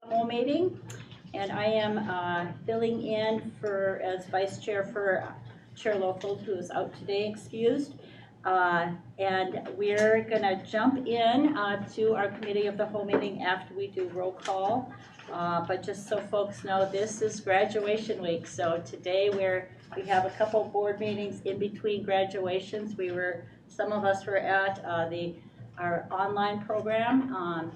Whole meeting, and I am filling in for as vice chair for Chair Lofold, who is out today, excused. And we're gonna jump in to our committee of the whole meeting after we do roll call. But just so folks know, this is graduation week, so today we have a couple board meetings in between graduations. Some of us were at our online program,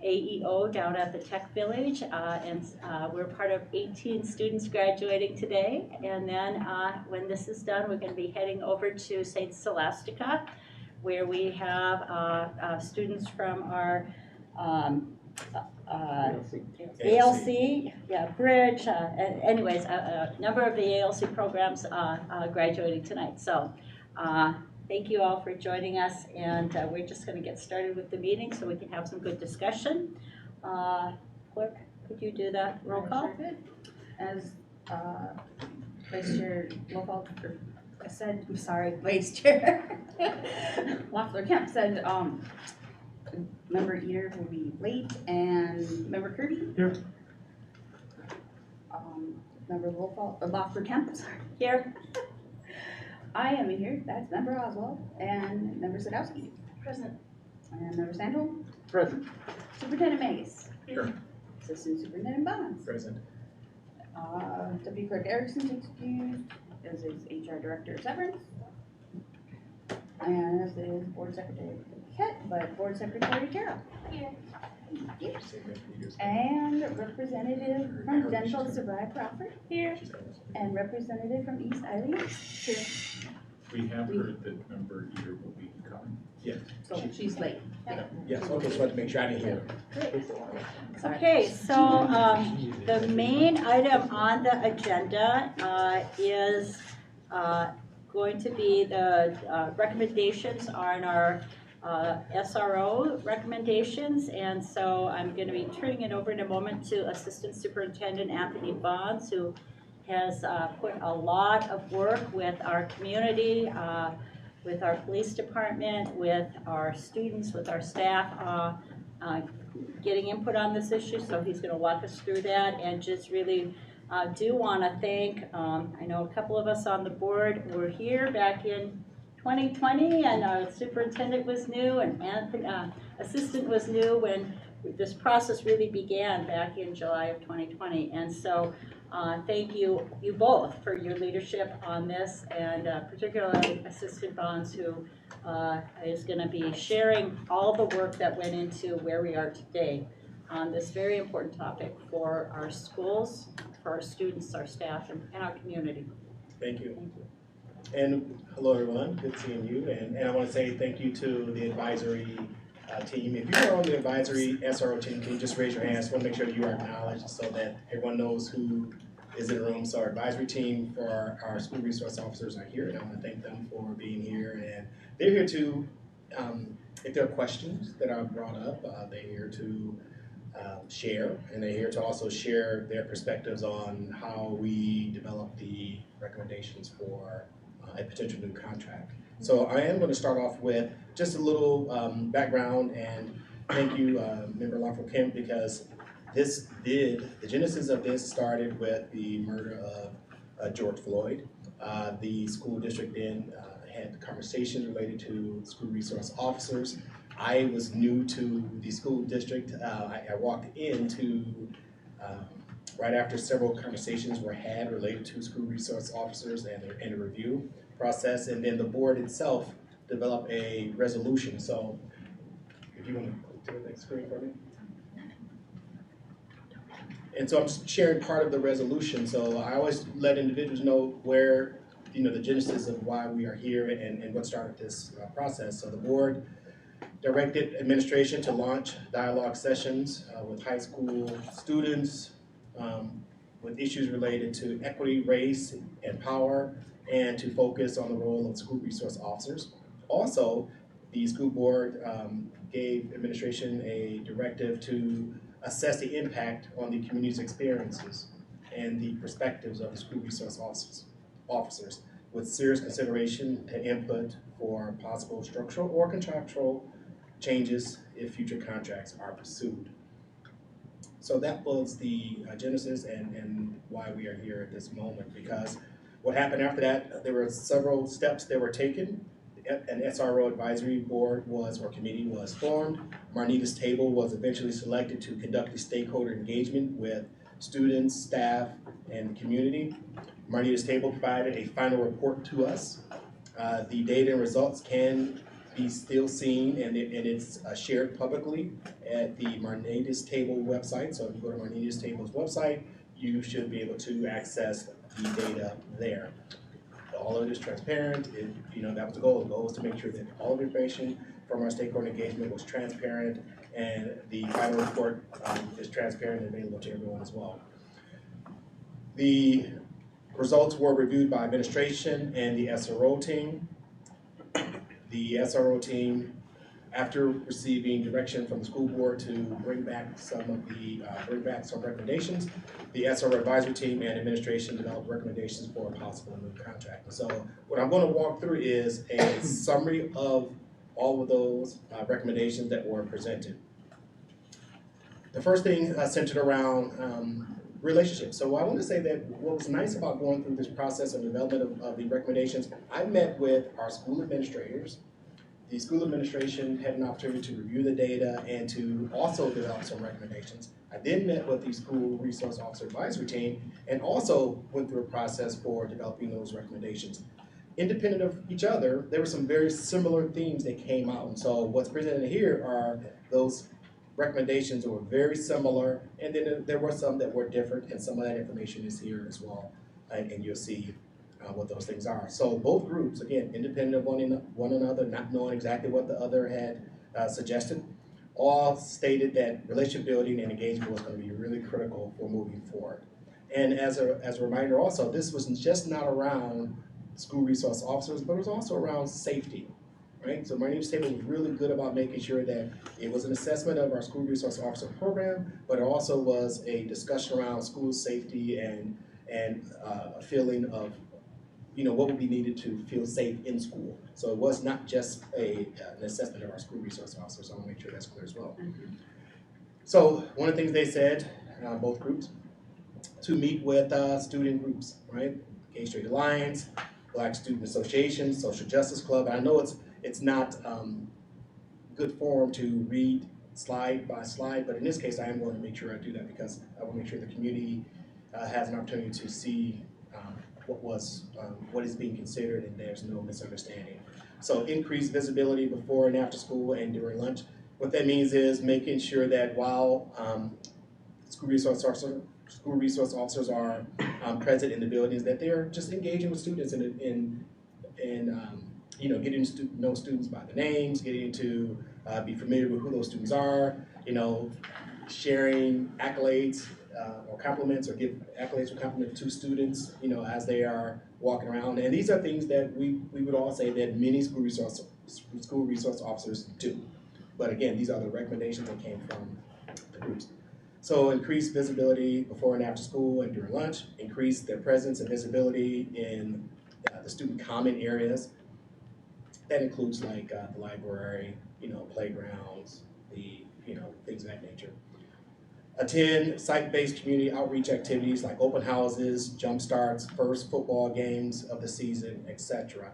AEO down at the Tech Village, and we're part of 18 students graduating today. And then when this is done, we're going to be heading over to St. Scholastica, where we have students from our ALC, Bridge, anyways, a number of the ALC programs graduating tonight. So thank you all for joining us, and we're just going to get started with the meeting so we can have some good discussion. Clerk, could you do that roll call? Sure could. As Vice Chair Lofold said, I'm sorry, Vice Chair Loeffler Kemp said, Member Eater will be late, and Member Kirby. Here. Member Loeffler Kemp, sorry. Here. I am here, that's Member Oswald, and Member Sadowski. Present. And Member Sandholm. Present. Superintendent Mays. Here. Assistant Superintendent Bonds. Present. Deputy Clerk Erickson's excused, as is HR Director Severance. And as is Board Secretary Kett, but Board Secretary Tara. Here. And Representative from Dental Sarai Crawford. Here. And Representative from East Eileen. Here. We have heard that Member Eater will be coming. Yeah. So she's late. Yes, okay, so I had to make sure I didn't hear. Okay, so the main item on the agenda is going to be the recommendations on our SRO recommendations, and so I'm going to be turning it over in a moment to Assistant Superintendent Anthony Bonds, who has put a lot of work with our community, with our police department, with our students, with our staff, getting input on this issue, so he's going to walk us through that. And just really do want to thank, I know a couple of us on the board were here back in 2020, and our superintendent was new, and Anthony, assistant was new when this process really began back in July of 2020. And so thank you both for your leadership on this, and particularly Assistant Bonds, who is going to be sharing all the work that went into where we are today on this very important topic for our schools, for our students, our staff, and our community. Thank you. And hello everyone, good seeing you. And I want to say thank you to the advisory team. If you are on the advisory SRO team, can you just raise your hands? I want to make sure you are acknowledged so that everyone knows who is in the room. So our advisory team for our school resource officers are here, and I want to thank them for being here. And they're here to, if there are questions that are brought up, they're here to share, and they're here to also share their perspectives on how we develop the recommendations for a potential new contract. So I am going to start off with just a little background, and thank you, Member Loeffler Kemp, because the genesis of this started with the murder of George Floyd. The school district then had conversations related to school resource officers. I was new to the school district. I walked into right after several conversations were had related to school resource officers and the review process, and then the board itself developed a resolution. So if you want to go to the next screen for me. And so I'm just sharing part of the resolution. So I always let individuals know where, the genesis of why we are here and what started this process. So the board directed administration to launch dialogue sessions with high school students with issues related to equity, race, and power, and to focus on the role of school resource officers. Also, the school board gave administration a directive to assess the impact on the community's experiences and the perspectives of the school resource officers with serious consideration and input for possible structural or contractual changes if future contracts are pursued. So that was the genesis and why we are here at this moment, because what happened after that, there were several steps that were taken. An SRO advisory board or committee was formed. Marnita's table was eventually selected to conduct the stakeholder engagement with students, staff, and the community. Marnita's table provided a final report to us. The data and results can be still seen, and it's shared publicly at the Marnita's Table website. So if you go to Marnita's Table's website, you should be able to access the data there. All of it is transparent. That was the goal. The goal was to make sure that all of the information from our stakeholder engagement was transparent, and the final report is transparent and available to everyone as well. The results were reviewed by administration and the SRO team. The SRO team, after receiving direction from the school board to bring back some recommendations, the SRO advisory team and administration developed recommendations for a possible new contract. So what I'm going to walk through is a summary of all of those recommendations that were presented. The first thing centered around relationships. So I want to say that what was nice about going through this process of development of the recommendations, I met with our school administrators. The school administration had an opportunity to review the data and to also develop some recommendations. I then met with the school resource officer advisory team and also went through a process for developing those recommendations. Independent of each other, there were some very similar themes that came out. And so what's presented here are those recommendations that were very similar, and then there were some that were different, and some of that information is here as well, and you'll see what those things are. So both groups, again, independent of one another, not knowing exactly what the other had suggested, all stated that relationship building and engagement was going to be really critical for moving forward. And as a reminder also, this was just not around school resource officers, but it was also around safety. Right? So Marnita's table was really good about making sure that it was an assessment of our school resource officer program, but it also was a discussion around school safety and a feeling of, what would be needed to feel safe in school. So it was not just an assessment of our school resource officers. So I want to make sure that's clear as well. So one of the things they said, both groups, to meet with student groups, right? Gay Straight Alliance, Black Student Association, Social Justice Club. I know it's not good form to read slide by slide, but in this case, I am going to make sure I do that because I want to make sure the community has an opportunity to see what is being considered, and there's no misunderstanding. So increased visibility before and after school and during lunch. What that means is making sure that while school resource officers are present in the buildings, that they're just engaging with students in getting to know students by the names, getting to be familiar with who those students are, sharing accolades or compliments, or give accolades or compliments to students, as they are walking around. And these are things that we would all say that many school resource officers do. But again, these are the recommendations that came from the groups. So increase visibility before and after school and during lunch, increase their presence and visibility in the student common areas. That includes like the library, playgrounds, things of that nature. Attend site-based community outreach activities like open houses, jump starts, first football games of the season, etc.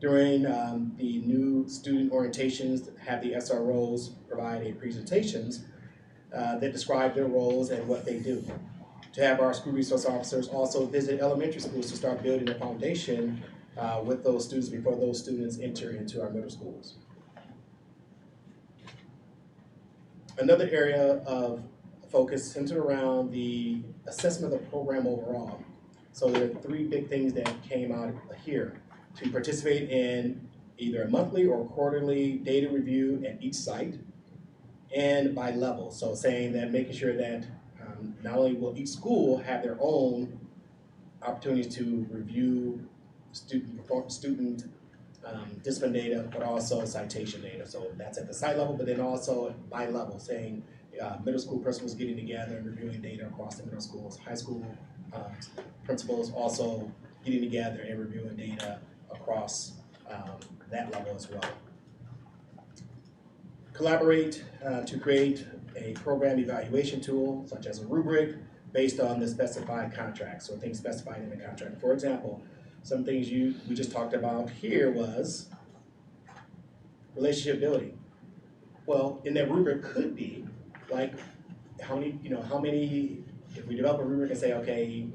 During the new student orientations, have the SROs provide presentations that describe their roles and what they do. To have our school resource officers also visit elementary schools to start building a foundation with those students before those students enter into our middle schools. Another area of focus centered around the assessment of the program overall. So there are three big things that came out here. To participate in either a monthly or quarterly data review at each site, and by level. So saying that, making sure that not only will each school have their own opportunities to review student discipline data, but also citation data. So that's at the site level, but then also by level, saying middle school principals getting together and reviewing data across the middle schools, high school principals also getting together and reviewing data across that level as well. Collaborate to create a program evaluation tool such as a rubric based on the specified contract, so things specified in the contract. For example, some things we just talked about here was relationship building. Well, in that rubric could be like how many, if we develop a rubric and say, okay,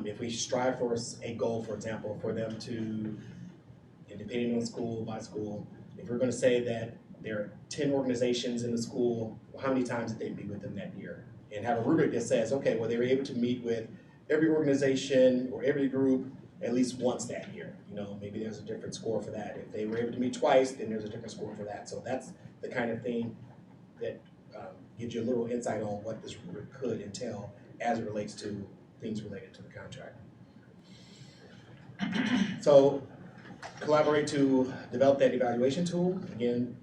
if we strive for a goal, for example, for them to, and depending on school by school, if we're going to say that there are 10 organizations in the school, well, how many times did they meet with them that year? And have a rubric that says, okay, well, they were able to meet with every organization or every group at least once that year. Maybe there's a different score for that. If they were able to meet twice, then there's a different score for that. So that's the kind of thing that gives you a little insight on what this rubric could entail as it relates to things related to the contract. So collaborate to develop that evaluation tool, again,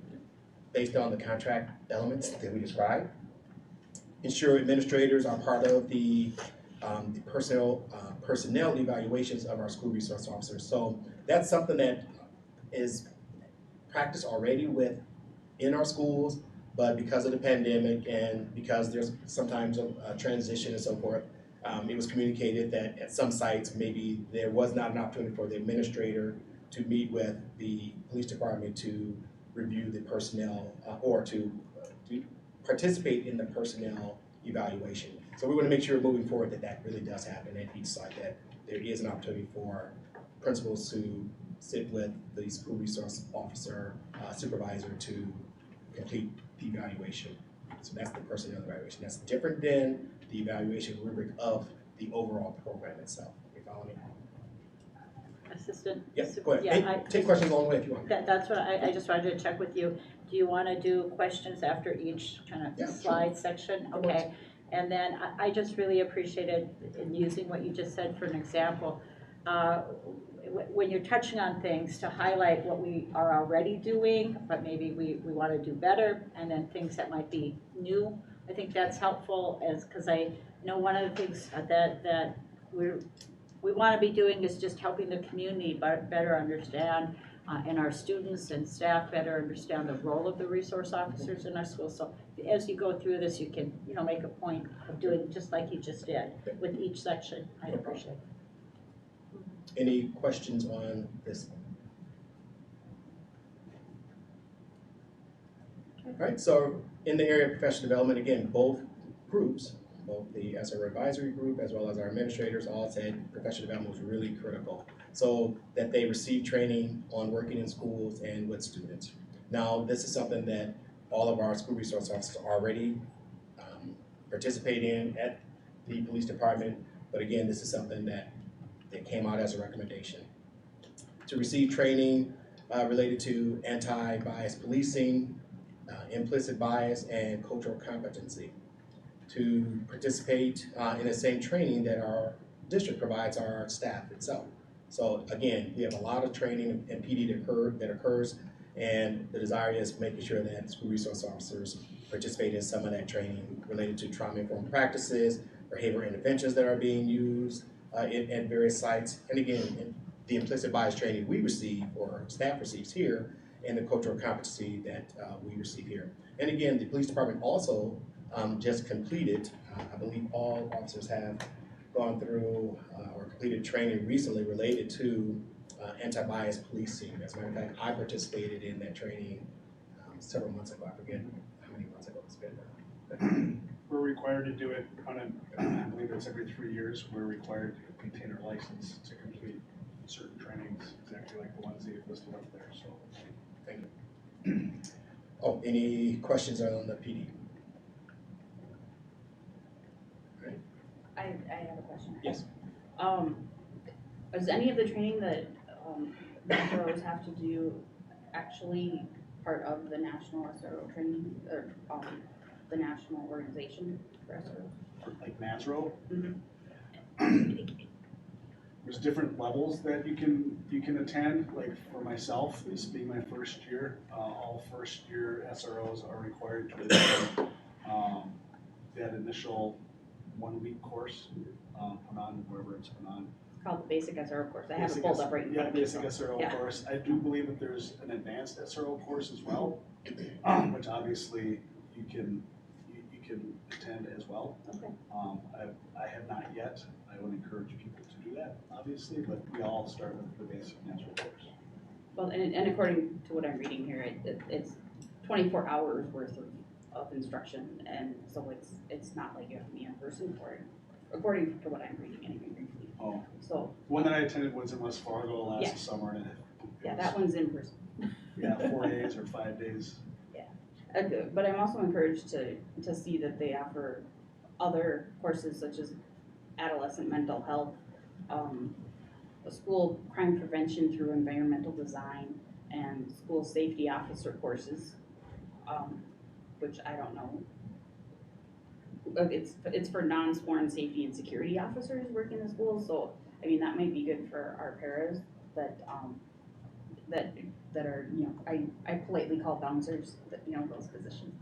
based on the contract elements that we described. Ensure administrators are part of the personnel evaluations of our school resource officers. So that's something that is practiced already in our schools, but because of the pandemic and because there's sometimes a transition and so forth, it was communicated that at some sites maybe there was not an opportunity for the administrator to meet with the police department to review the personnel or to participate in the personnel evaluation. So we want to make sure moving forward that really does happen at each site, that there is an opportunity for principals to sit with the school resource officer, supervisor to complete the evaluation. So that's the personnel evaluation. That's different than the evaluation rubric of the overall program itself. You follow me? Assistant? Yes, go ahead. Yeah, Take questions along the way if you want. That's what I just wanted to check with you. Do you want to do questions after each kind of slide section? Okay. And then I just really appreciated in using what you just said for an example. When you're touching on things, to highlight what we are already doing, but maybe we want to do better, and then things that might be new. I think that's helpful, because I know one of the things that we want to be doing is just helping the community better understand, and our students and staff better understand the role of the resource officers in our schools. So as you go through this, you can make a point of doing just like you just did with each section. I'd appreciate it. Any questions on this? All right, so in the area of professional development, again, both groups, both the SRO advisory group as well as our administrators, all said professional development was really critical. So that they receive training on working in schools and with students. Now, this is something that all of our school resource officers already participate in at the police department, but again, this is something that came out as a recommendation. To receive training related to anti-bias policing, implicit bias, and cultural competency. To participate in the same training that our district provides our staff itself. So again, we have a lot of training and PD that occurs, and the desire is making sure that school resource officers participate in some of that training related to trauma-informed practices, behavioral interventions that are being used at various sites, and again, the implicit bias training we receive, or staff receives here, and the cultural competency that we receive here. And again, the police department also just completed, I believe all officers have gone through or completed training recently related to anti-bias policing. As a matter of fact, I participated in that training several months ago. I forget how many months ago it's been. We're required to do it on I believe it's every 3 years. We're required to maintain our license to complete certain trainings, exactly like the ones that you've listed up there. So, thank you. Oh, any questions on the PD? I have a question. Yes. Is any of the training that SROs have to do actually part of the national SRO training, or the national organization for SROs? like NASRO, Mm-hmm. there's different levels that you can attend. Like for myself, this being my first year, all first year SROs are required to attend that initial 1 week course put on wherever it's put on. It's called the basic SRO course. I have it pulled up right in front of me. Basic SRO course. I do believe that there's an advanced SRO course as well. which obviously you can attend as well. Okay. I have not yet. I would encourage people to do that, obviously, but we all start with the basic natural course. Well, and according to what I'm reading here, it's 24 hours worth of instruction, and so it's not like you have to be in person for it, according to what I'm reading anyway. Oh, So, the one that I attended was in West Fargo Yeah. last summer, and yeah, that one's in person. yeah, 4 days or 5 days. But I'm also encouraged to see that they offer other courses such as adolescent mental health, school crime prevention through environmental design, and school safety officer courses, which I don't know. It's for non-sworn safety and security officers working in schools, so I mean that might be good for our paras that are, you know, I politely call bouncers, that, you know, those positions.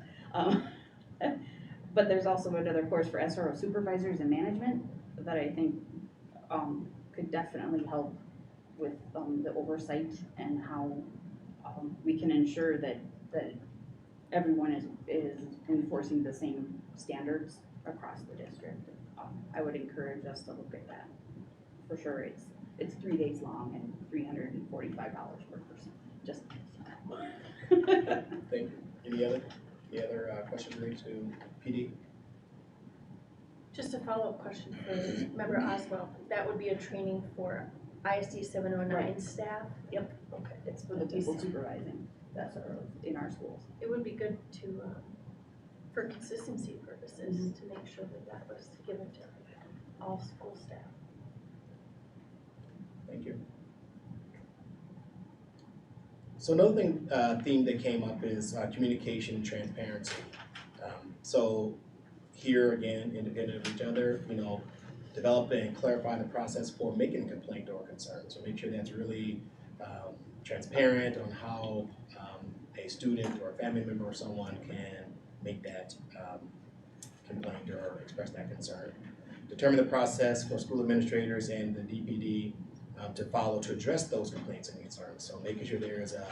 But there's also another course for SRO supervisors and management that I think could definitely help with the oversight and how we can ensure that everyone is enforcing the same standards across the district. I would encourage us to look at that. For sure, it's 3 days long and $345 per person. Just Thank you. Any other questions related to PD? Just a follow-up question for Member Oswald. That would be a training for ISD 709 Right. staff? Yep. Okay. it's for the people supervising that's in our schools. It would be good to, for consistency purposes, to make sure that that was given to all school staff. Thank you. So another theme that came up is communication and transparency. So here again, independent of each other, you know, develop and clarify the process for making a complaint or concern. So make sure that's really transparent on how a student or a family member or someone can make that complaint or express that concern. Determine the process for school administrators and the DPD to follow to address those complaints and concerns. So making sure there is a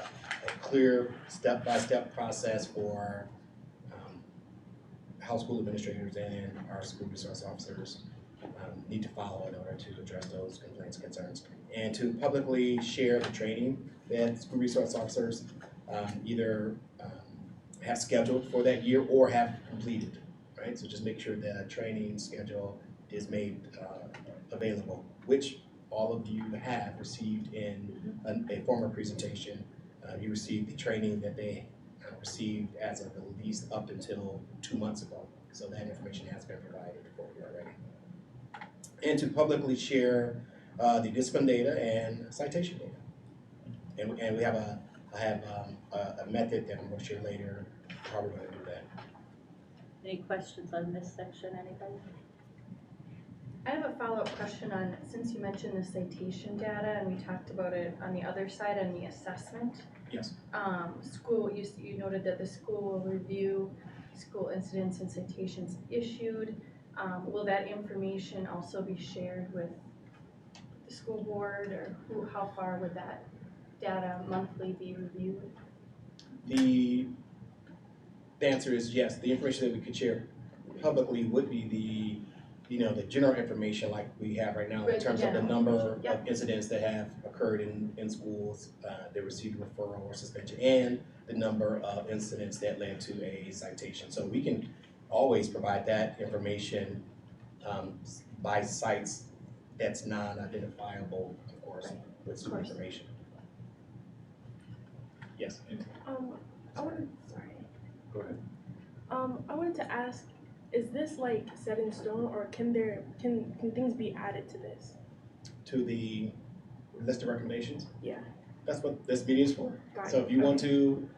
clear step-by-step process for how school administrators and our school resource officers need to follow in order to address those complaints and concerns. And to publicly share the training that school resource officers either have scheduled for that year or have completed, right? So just make sure that training schedule is made available, which all of you have received in a former presentation. You received the training that they received as of at least up until 2 months ago. So that information has been provided for you already. And to publicly share the discipline data and citation data. And we have a method that I'm going to share later how we're going to do that. Any questions on this section, anybody? I have a follow-up question on, since you mentioned the citation data and we talked about it on the other side on the assessment. Yes. School, you noted that the school will review school incidents and citations issued. Will that information also be shared with the school board, or how far would that data monthly be reviewed? The answer is yes. The information that we could share publicly would be the general information like we have right now in Right, terms of the general number information, yep. of incidents that have occurred in schools that received referral or suspension, and the number of incidents that led to a citation. So we can always provide that information by sites that's non-identifiable, of course, with school information. Yes. I wanted, Go ahead. I wanted to ask, is this like set in stone, or can things be added to this? To the list of recommendations? Yeah. That's what this meeting is for. Got So it. if you want to,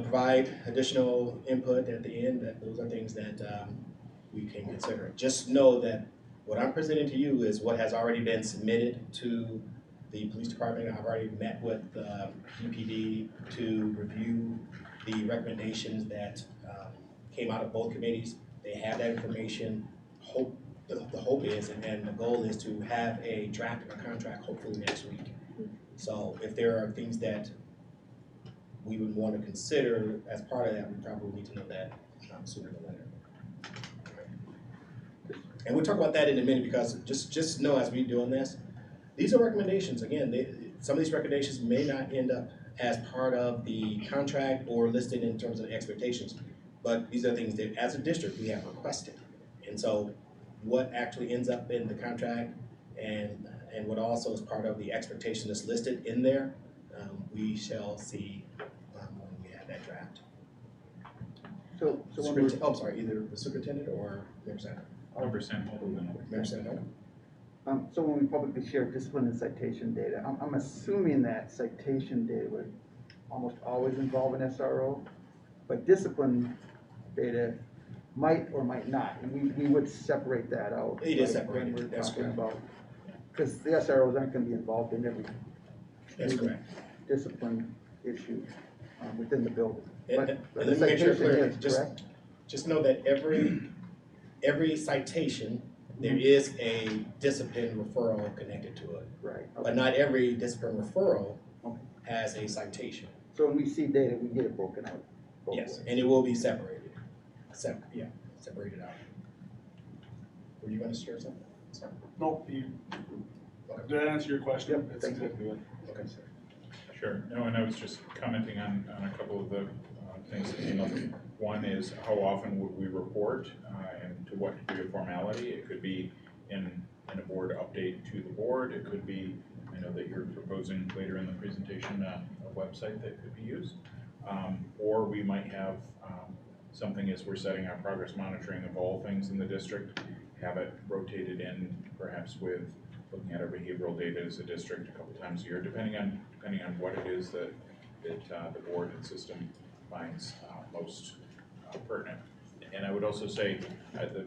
provide additional input at the end, those are things that we can consider. Just know that what I'm presenting to you is what has already been submitted to the police department. I've already met with UPD to review the recommendations that came out of both committees. They have that information. The hope is, and the goal is to have a draft of a contract hopefully next week. So if there are things that we would want to consider as part of that, we probably need to know that sooner than later. And we'll talk about that in a minute, because just know as we're doing this, these are recommendations. Again, some of these recommendations may not end up as part of the contract or listed in terms of expectations, but these are things that as a district we have requested. And so what actually ends up in the contract and what also is part of the expectation that's listed in there, we shall see when we have that draft. So when we're, Oh, sorry, either the superintendent or Member Senator. Member Sandholm. Member Senator. so when we publicly share discipline and citation data, I'm assuming that citation data would almost always involve an SRO, but discipline data might or might not, and we would separate that out. It is like, separated, when we're that's talking correct. about, because the SROs aren't gonna be involved in every That's correct. discipline issue within the building. And, But and the let me make sure citation clear, is, just, correct? just know that every citation, there is a discipline referral connected to it. Right, But okay. not every discipline referral Okay. has a citation. So when we see data, we get it broken out both Yes, ways. and it will be separated. Separated out. Were you gonna share something? Sorry. Nope, did I answer your question? Yep, That's thank you. exactly it. Okay. Sure. No, and I was just commenting on a couple of the things that came up. One is how often would we report and to what degree of formality? It could be in a board update to the board. It could be, I know that you're proposing later in the presentation a website that could be used. Or we might have something as we're setting our progress monitoring of all things in the district, have it rotated in perhaps with looking at our behavioral data as a district a couple times a year, depending on what it is that the board and system finds most pertinent. And I would also say the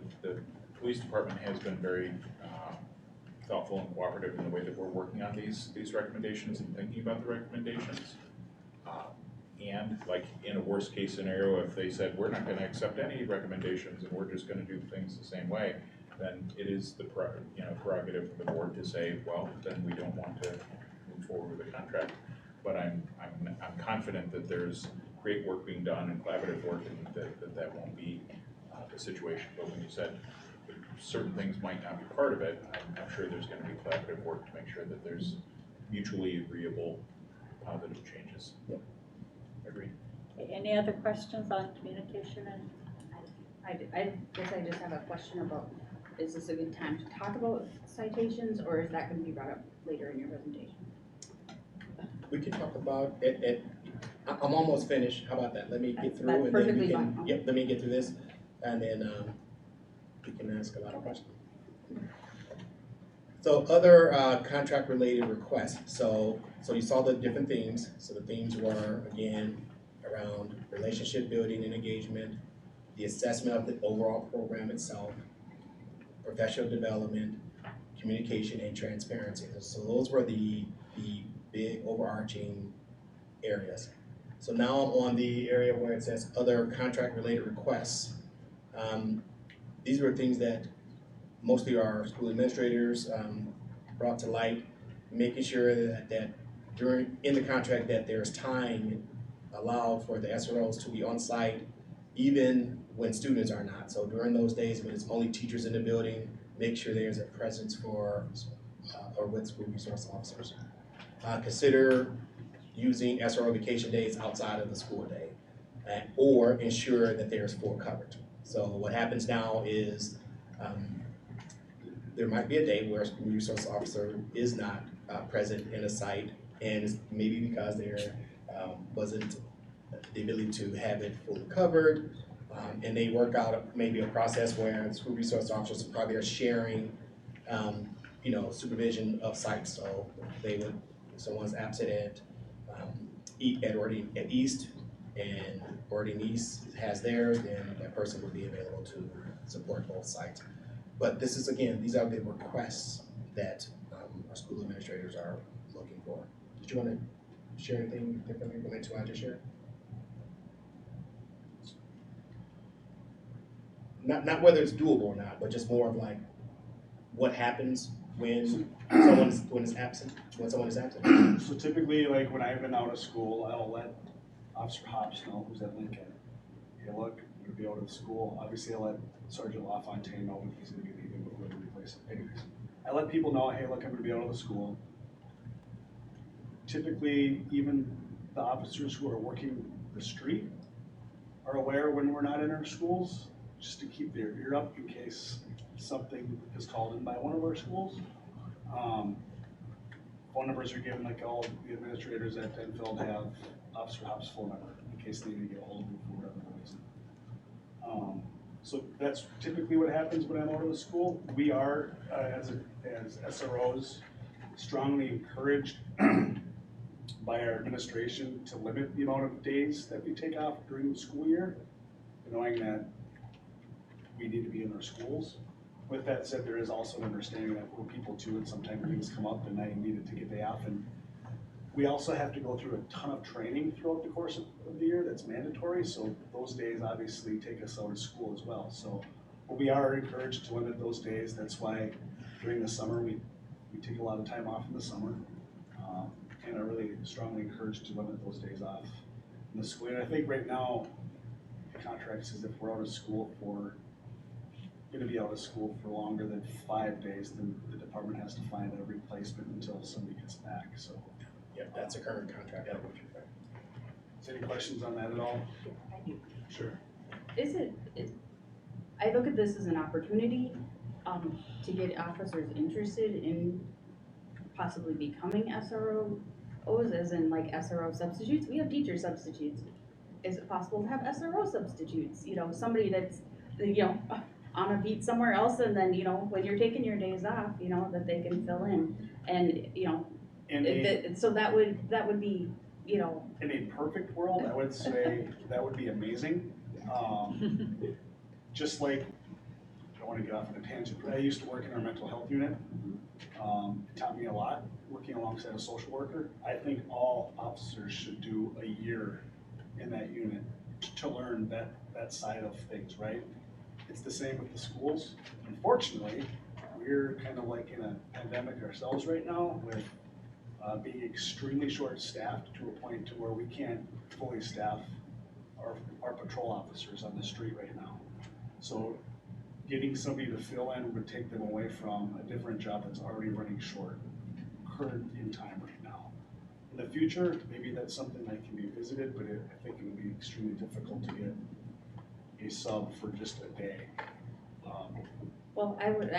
police department has been very thoughtful and cooperative in the way that we're working on these recommendations and thinking about the recommendations. And like in a worst case scenario, if they said, we're not gonna accept any recommendations and we're just gonna do things the same way, then it is the prerogative of the board to say, well, then we don't want to move forward with the contract. But I'm confident that there's great work being done and collaborative work, and that won't be the situation. But when you said certain things might not be part of it, I'm sure there's gonna be collaborative work to make sure that there's mutually agreeable positive changes. Yep. Agreed. Any other questions on communication and? I guess I just have a question about, is this a good time to talk about citations, or is that gonna be brought up later in your presentation? We can talk about it. I'm almost finished. How about that? Let me get through That's and then we perfectly can. fine. Yep. Let me get through this, and then we can ask a lot of questions. So other contract-related requests. So you saw the different themes. So the themes were, again, around relationship building and engagement, the assessment of the overall program itself, professional development, communication, and transparency. So those were the big overarching areas. So now I'm on the area where it says other contract-related requests. These were things that mostly our school administrators brought to light, making sure that in the contract that there's time allowed for the SROs to be on site even when students are not. So during those days when it's only teachers in the building, make sure there's a presence for or with school resource officers. Consider using SRO vacation days outside of the school day, or ensure that there's full coverage. So what happens now is there might be a day where a school resource officer is not present in a site, and it's maybe because there wasn't the ability to have it fully covered, and they work out maybe a process where the school resource officers probably are sharing supervision of sites. So they would, if someone's absent at East and Ording East has theirs, then that person would be available to support both sites. But this is, again, these are the requests that our school administrators are looking for. Did you want to share anything differently related to what I just shared? Not whether it's doable or not, but just more of like what happens when someone is absent. So typically, like when I've been out of school, I'll let Officer Hobbs know who's at Lincoln. Hey, look, I'm gonna be out of the school. Obviously, I let Sergeant LaFontaine know when he's gonna be leaving, but we're gonna replace him. Anyways, I let people know, hey, look, I'm gonna be out of the school. Typically, even the officers who are working the street are aware when we're not in our schools, just to keep their ear up in case something is called in by one of our schools. Phone numbers are given, like all the administrators at Denfeld have Officer Hop's phone number in case they need to get a hold of him for whatever reason. So that's typically what happens when I'm out of the school. We are, as SROs, strongly encouraged by our administration to limit the amount of days that we take off during the school year, knowing that we need to be in our schools. With that said, there is also an understanding that we're people too, and sometimes things come up and I needed to get a day off. And we also have to go through a ton of training throughout the course of the year that's mandatory, so those days obviously take us out of school as well. So we are encouraged to limit those days. That's why during the summer, we take a lot of time off in the summer. And are really strongly encouraged to limit those days off in the school. And I think right now, the contract says if we're out of school gonna be out of school for longer than 5 days, then the department has to find a replacement until somebody gets back, so. Yep, that's a current contract. Is there any questions on that at all? I do. Sure. I look at this as an opportunity, to get officers interested in possibly becoming SROs, as in like SRO substitutes. We have teacher substitutes. Is it possible to have SRO substitutes? You know, somebody that's, you know, on a beat somewhere else, and then, you know, when you're taking your days off, you know, that they can fill in. And, you know, so that would be, you know. In a perfect world, I would say that would be amazing. Just like, I don't want to get off on a tangent, but I used to work in our mental health unit. It taught me a lot working alongside a social worker. I think all officers should do a year in that unit to learn that side of things, right? It's the same with the schools. Unfortunately, we're kind of like in a pandemic ourselves right now with being extremely short-staffed to a point to where we can't fully staff our patrol officers on the street right now. So getting somebody to fill in would take them away from a different job that's already running short, current in time right now. In the future, maybe that's something that can be visited, but I think it would be extremely difficult to get a sub for just a day. Well, I would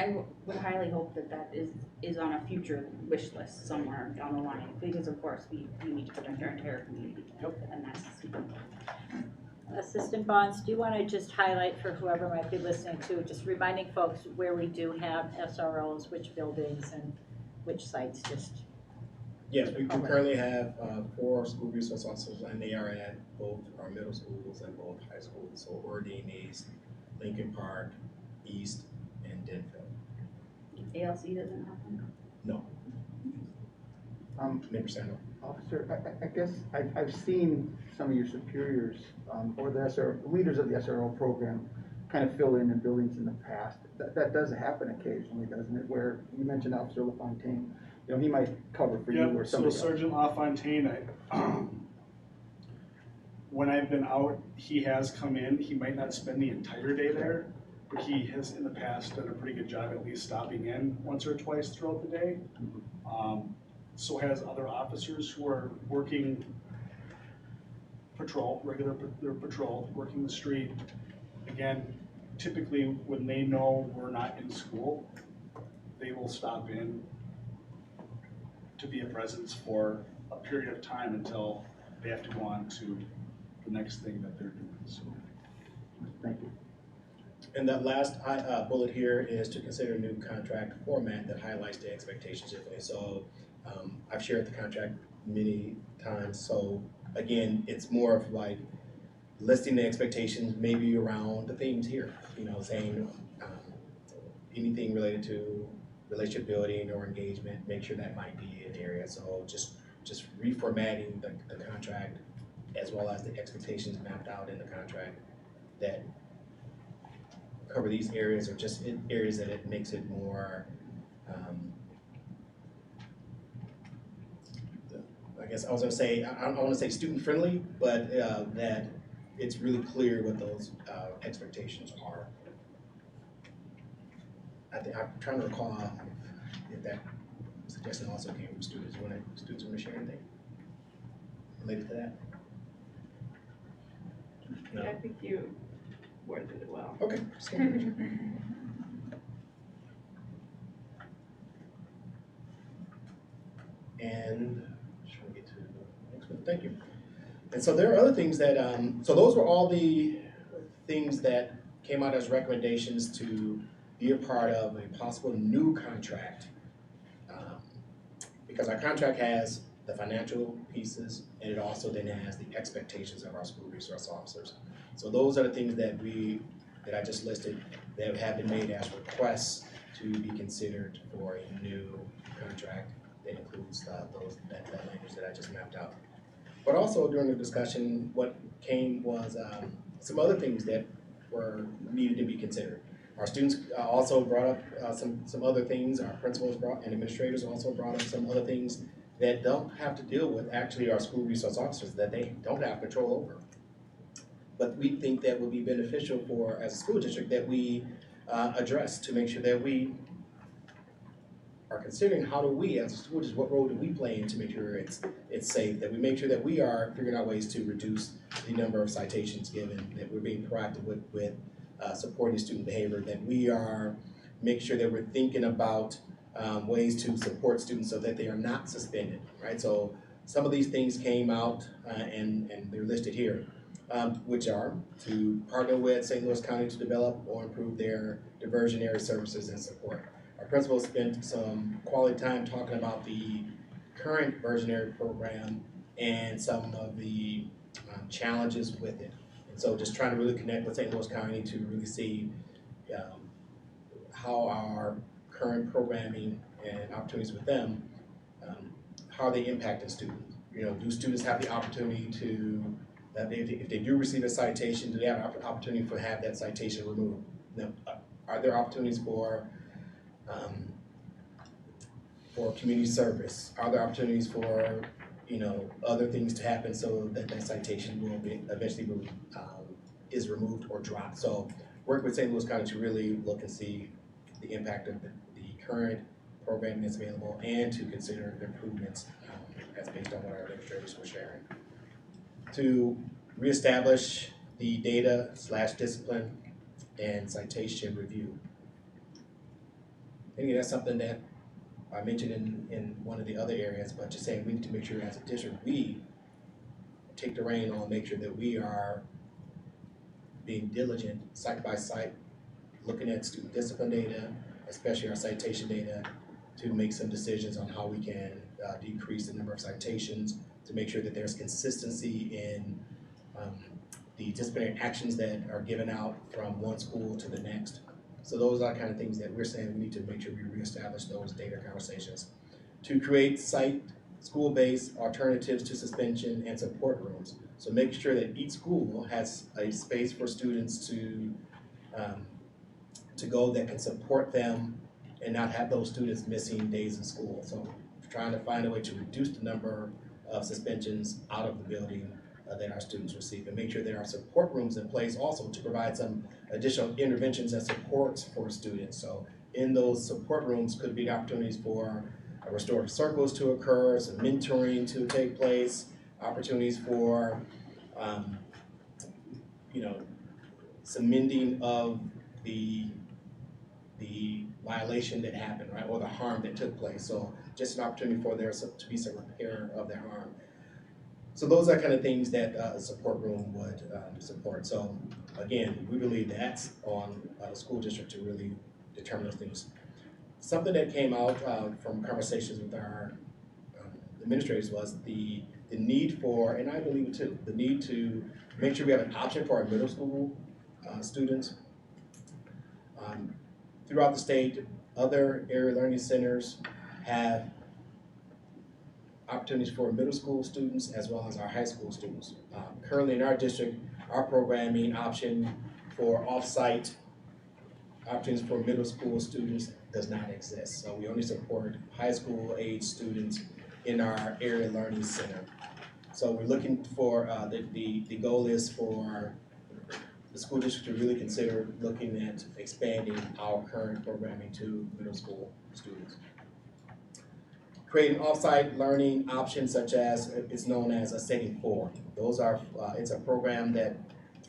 highly hope that is on a future wish list somewhere down the line, because of course we need to protect our entire community. Yep. And that's. Assistant Bonds, do you want to just highlight for whoever might be listening to, just reminding folks where we do have SROs, which buildings and which sites, just. Yes, we currently have 4 school resource officers, and they are at both our middle schools and both high schools. So Ordine East, Lincoln Park, East, and Denfeld. ALC doesn't happen? No. 100% no. Officer, I guess I've seen some of your superiors, or the leaders of the SRO program kind of fill in buildings in the past. That does happen occasionally, doesn't it? Where you mentioned Officer LaFontaine, you know, he might cover for you or somebody else. So Sergeant LaFontaine, when I've been out, he has come in. He might not spend the entire day there, but he has in the past done a pretty good job at least stopping in once or twice throughout the day. So has other officers who are working patrol, their patrol, working the street. Again, typically when they know we're not in school, they will stop in to be a presence for a period of time until they have to go on to the next thing that they're doing. So, Thank you. And that last bullet here is to consider a new contract format that highlights the expectations differently. So I've shared the contract many times. So again, it's more of like listing the expectations maybe around the themes here, you know, saying anything related to relationship building or engagement, make sure that might be an area. So just reformatting the contract as well as the expectations mapped out in the contract that cover these areas, or just in areas that it makes it more, I guess I was gonna say, I wanna say student-friendly, but, that it's really clear what those, expectations are. I'm trying to recall if that suggestion also came from students. Students wanna share anything related to that? No? I think you worded it well. Okay. And just trying to get to the next one. Thank you. And so there are other things that, so those were all the things that came out as recommendations to be a part of a possible new contract. Because our contract has the financial pieces, and it also then has the expectations of our school resource officers. So those are the things that I just listed that have been made as requests to be considered for a new contract that includes that language that I just mapped out. But also during the discussion, what came was some other things that were needed to be considered. Our students also brought up some other things. Our principals and administrators also brought up some other things that don't have to deal with actually our school resource officers that they don't have control over. But we think that would be beneficial for, as a school district, that we address to make sure that we are considering how do we, as a school district, what role do we play in to make sure it's safe, that we make sure that we are figuring out ways to reduce the number of citations given, that we're being proactive with supporting student behavior, that we are making sure that we're thinking about ways to support students so that they are not suspended, right? So some of these things came out and they're listed here, which are to partner with St. Louis County to develop or improve their diversionary services and support. Our principals spent some quality time talking about the current diversionary program and some of the challenges with it. And so just trying to really connect with St. Louis County to really see how our current programming and opportunities with them, how are they impacting students? You know, do students have the opportunity to, if they do receive a citation, do they have an opportunity to have that citation removed? Now, are there opportunities for community service? Are there opportunities for, you know, other things to happen so that that citation will be eventually is removed or dropped? So work with St. Louis County to really look and see the impact of the current programming that's available and to consider the improvements as based on what our administrators were sharing. To reestablish the data/discipline and citation review. I think that's something that I mentioned in one of the other areas, but just saying we need to make sure as a district we take the rein on, make sure that we are being diligent site by site, looking at student discipline data, especially our citation data, to make some decisions on how we can decrease the number of citations, to make sure that there's consistency in the disciplinary actions that are given out from one school to the next. So those are the kind of things that we're saying we need to make sure we reestablish those data conversations. To create school-based alternatives to suspension and support rooms. So making sure that each school has a space for students to go that can support them and not have those students missing days in school. So trying to find a way to reduce the number of suspensions out of the building that our students receive, and make sure there are support rooms in place also to provide some additional interventions and supports for students. So in those support rooms could be opportunities for restorative circles to occur, some mentoring to take place, opportunities for some mending of the violation that happened, right, or the harm that took place. So just an opportunity for there to be some repair of that harm. So those are kind of things that a support room would support. So again, we believe that's on the school district to really determine those things. Something that came out from conversations with our administrators was the need for, and I believe it too, the need to make sure we have an option for our middle school students. Throughout the state, other area learning centers have opportunities for middle school students as well as our high school students. Currently in our district, our programming option for off-site opportunities for middle school students does not exist. So we only support high school age students in our area learning center. So we're looking for, the goal is for the school district to really consider looking at expanding our current programming to middle school students. Creating off-site learning options such as, it's known as a setting for. Those are, it's a program that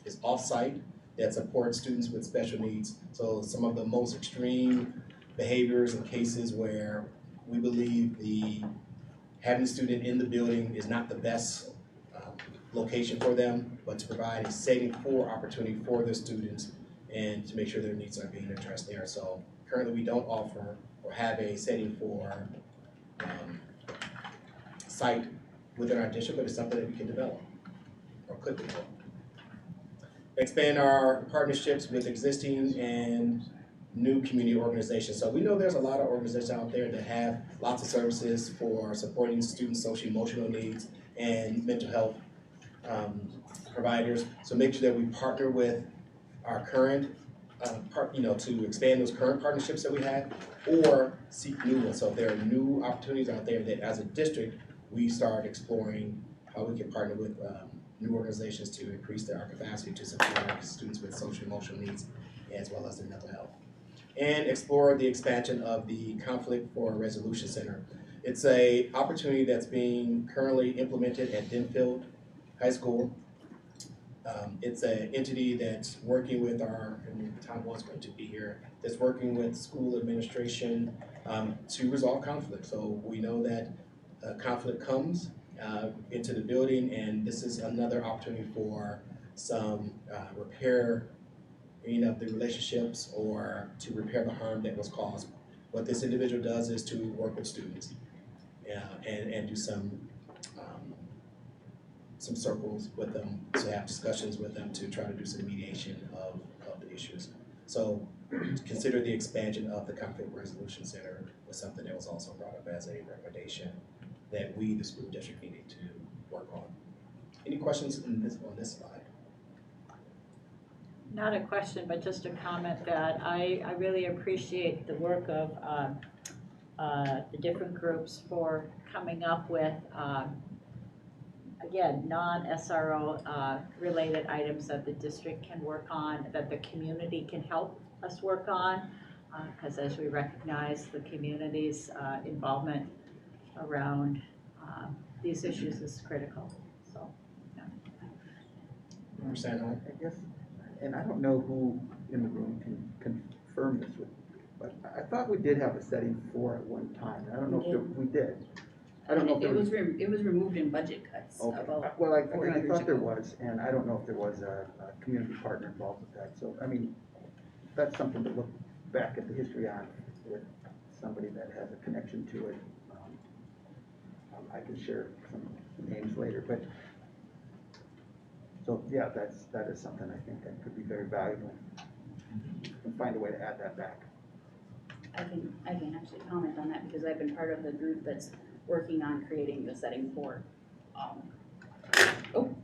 is off-site that supports students with special needs. So some of the most extreme behaviors and cases where we believe having the student in the building is not the best location for them, but to provide a setting for opportunity for the students and to make sure their needs are being addressed there. So currently we don't offer or have a setting for site within our district, but it's something that we can develop or could develop. Expand our partnerships with existing and new community organizations. So we know there's a lot of organizations out there that have lots of services for supporting students' social emotional needs and mental health providers. So make sure that we partner with our current to expand those current partnerships that we have or seek new ones. So if there are new opportunities out there that as a district, we start exploring how we can partner with new organizations to increase our capacity to support our students with social emotional needs as well as their mental health. And explore the expansion of the Conflict for Resolution Center. It's a opportunity that's being currently implemented at Denfield High School. It's an entity that's working with Tom was going to be here, that's working with school administration to resolve conflict. So we know that conflict comes into the building, and this is another opportunity for some repair of the relationships or to repair the harm that was caused. What this individual does is to work with students and do some circles with them, to have discussions with them to try to do some mediation of the issues. So consider the expansion of the Conflict Resolution Center was something that was also brought up as a recommendation that we, the school district, needed to work on. Any questions on this slide? Not a question, but just a comment that I really appreciate the work of the different groups for coming up with again, non-SRO related items that the district can work on, that the community can help us work on, because as we recognize, the community's involvement around these issues is critical. So, yeah. Understand, huh? I guess, and I don't know who in the room can confirm this with, but I thought we did have a setting for at one time. I don't know if we did. I don't know if it was removed in budget cuts Okay. about Well, I 4 years thought there ago. was, and I don't know if there was a community partner involved with that. So, I mean, that's something to look back at the history on with somebody that has a connection to it. I can share some names later, but so yeah, that is something I think that could be very valuable. And find a way to add that back. I can actually comment on that because I've been part of the group that's working on creating the setting for, oh,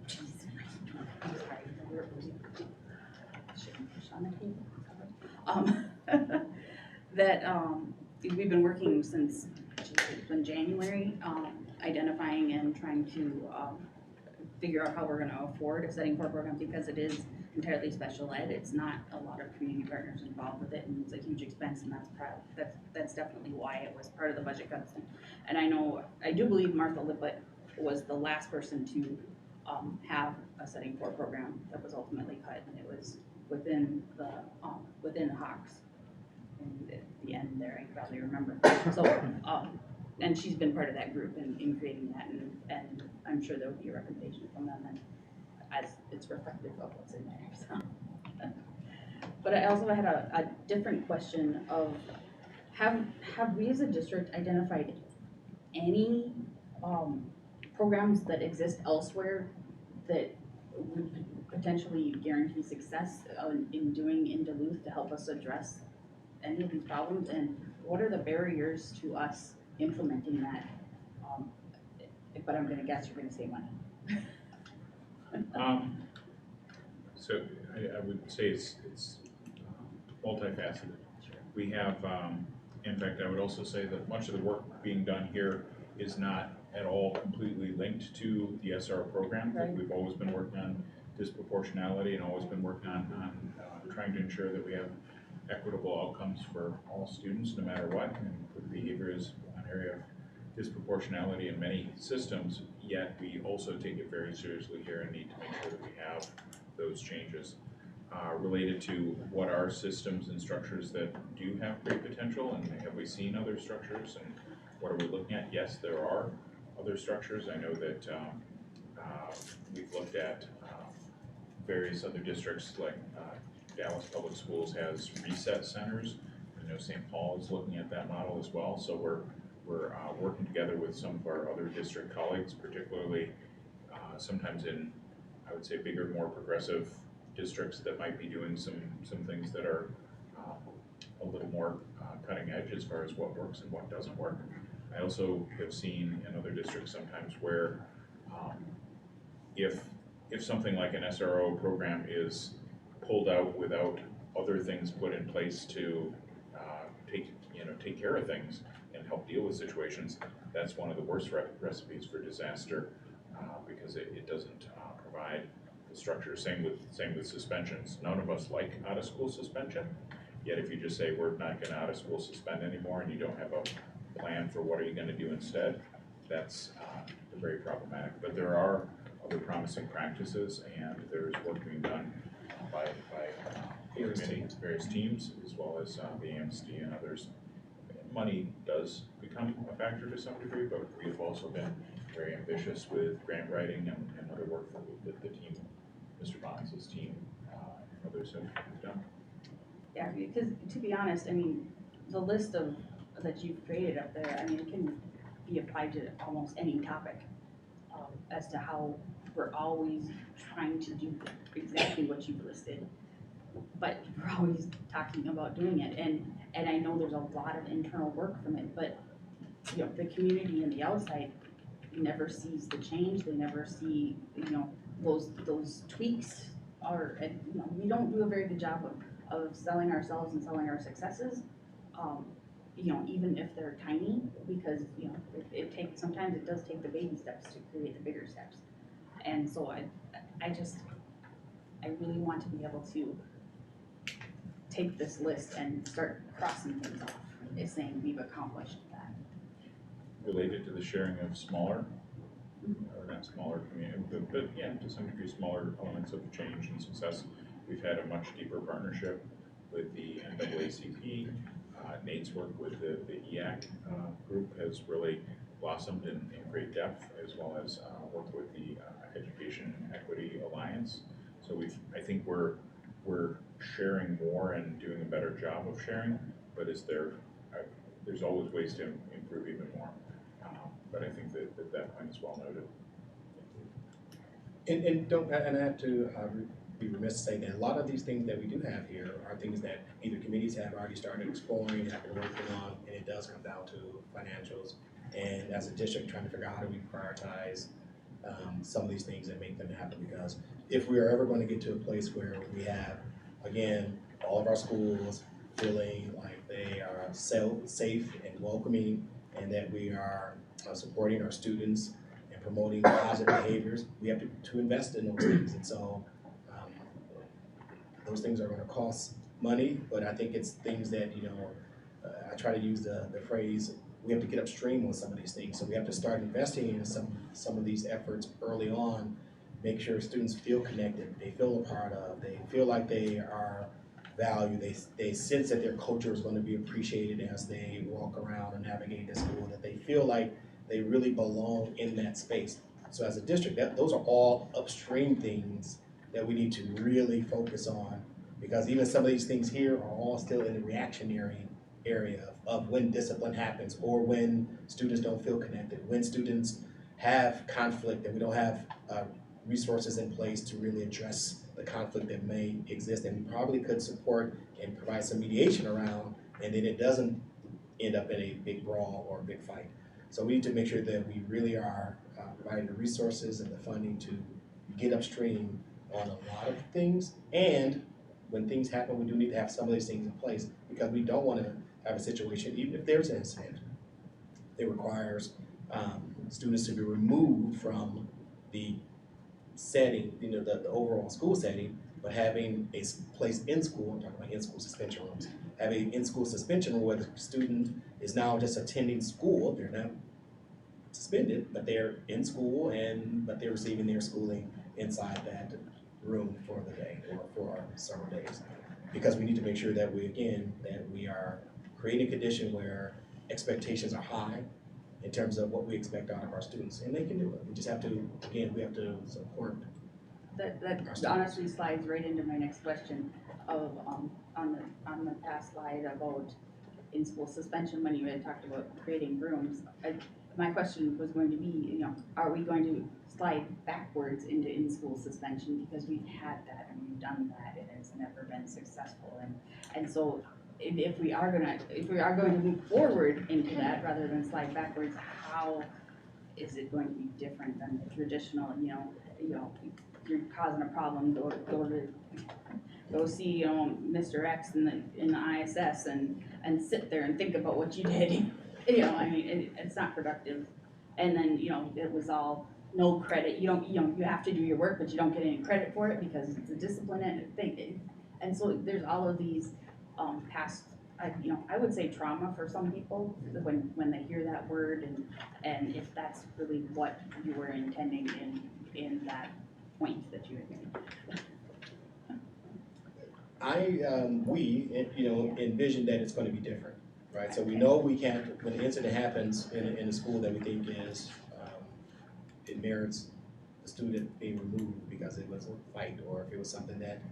jeez. I'm sorry. Shouldn't push on the table. We've been working since January, identifying and trying to figure out how we're gonna afford a setting for program because it is entirely special ed. It's not a lot of community partners involved with it, and it's a huge expense, and that's definitely why it was part of the budget cuts. And I do believe Martha Lippett was the last person to have a setting for program that was ultimately cut, and it was within Hawks. And at the end there, I probably remember. So, and she's been part of that group in creating that, and I'm sure there will be a recommendation from them and as it's reflective of what's in there. So, but I also had a different question of have we as a district identified any programs that exist elsewhere that would potentially guarantee success in doing in Duluth to help us address any of these problems, and what are the barriers to us implementing that? But I'm gonna guess you're gonna say money. So I would say it's multifaceted. We have, in fact, I would also say that much of the work being done here is not at all completely linked to the SRO program. Right. We've always been working on disproportionality and always been working on trying to ensure that we have equitable outcomes for all students, no matter what. And behavior is an area of disproportionality in many systems, yet we also take it very seriously here and need to make sure that we have those changes. Related to what are systems and structures that do have great potential, and have we seen other structures, and what are we looking at? Yes, there are other structures. I know that we've looked at various other districts, like Dallas Public Schools has reset centers. I know St. Paul is looking at that model as well. So we're working together with some of our other district colleagues, particularly sometimes in, I would say, bigger, more progressive districts that might be doing some things that are a little more cutting edge as far as what works and what doesn't work. I also have seen in other districts sometimes where if something like an SRO program is pulled out without other things put in place to take care of things and help deal with situations, that's one of the worst recipes for disaster, because it doesn't provide the structure. Same with suspensions. None of us like out of school suspension. Yet if you just say we're not going to out of school suspend anymore, and you don't have a plan for what are you going to do instead, that's very problematic. But there are other promising practices, and there's work being done by various teams, as well as the ISD and others. Money does become a factor to some degree, but we've also been very ambitious with grant writing and other work that the team, Mr. Bonds' team, and others have done. Yeah, because to be honest, I mean, the list of that you've created up there, I mean, it can be applied to almost any topic, as to how we're always trying to do exactly what you've listed, but we're always talking about doing it, and I know there's a lot of internal work from it, but you know, the community and the outside never sees the change. They never see, you know, those tweaks are, and you know, we don't do a very good job of selling ourselves and selling our successes, you know, even if they're tiny, because, you know, it takes, sometimes it does take the baby steps to create the bigger steps. And so I really want to be able to take this list and start crossing things off, is saying we've accomplished that. Related to the sharing of smaller, or not smaller community, but yeah, to some degree, smaller elements of change and success. We've had a much deeper partnership with the NAACP. Nate's work with the EAC group has really blossomed in great depth, as well as work with the Education Equity Alliance. So I think we're sharing more and doing a better job of sharing, but there's always ways to improve even more. But I think that point is well noted. And I have to be remiss to say that a lot of these things that we do have here are things that either committees have already started exploring, have been working on, and it does come down to financials. And as a district, trying to figure out how do we prioritize some of these things and make them happen, because if we are ever going to get to a place where we have, again, all of our schools feeling like they are safe and welcoming, and that we are supporting our students and promoting positive behaviors, we have to invest in those things. And so those things are going to cost money, but I think it's things that, you know, I try to use the phrase, we have to get upstream on some of these things. So we have to start investing in some of these efforts early on, make sure students feel connected, they feel a part of, they feel like they are valued, they sense that their culture is going to be appreciated as they walk around and navigate the school, that they feel like they really belong in that space. So as a district, those are all upstream things that we need to really focus on, because even some of these things here are all still in the reactionary area of when discipline happens, or when students don't feel connected, when students have conflict and we don't have resources in place to really address the conflict that may exist, and we probably could support and provide some mediation around, and then it doesn't end up in a big brawl or a big fight. So we need to make sure that we really are providing the resources and the funding to get upstream on a lot of things, and when things happen, we do need to have some of these things in place, because we don't want to have a situation, even if there's an incident, it requires students to be removed from the setting, the overall school setting, but having a place in school, I'm talking about in-school suspension rooms, having an in-school suspension room where the student is now just attending school, they're not suspended, but they're in school but they're receiving their schooling inside that room for the day or for several days. Because we need to make sure that we are creating a condition where expectations are high in terms of what we expect out of our students, and they can do it. We just have to, again, we have to support. That honestly slides right into my next question of, on the past slide about in-school suspension, when you had talked about creating rooms. My question was going to be, are we going to slide backwards into in-school suspension, because we've had that and we've done that and it's never been successful, and so if we are going to move forward into that rather than slide backwards, how is it going to be different than the traditional, you're causing a problem, go see, Mr. X in the ISS and sit there and think about what you did. It's not productive. And then, it was all no credit. You have to do your work, but you don't get any credit for it because it's a discipline thing. And so there's all of these past, I would say trauma for some people when they hear that word, and if that's really what you were intending in that point that you had made. We envision that it's going to be different, right? So we know we can't, when the incident happens in a school that we think it merits the student being removed because it was a fight, or if it was something that,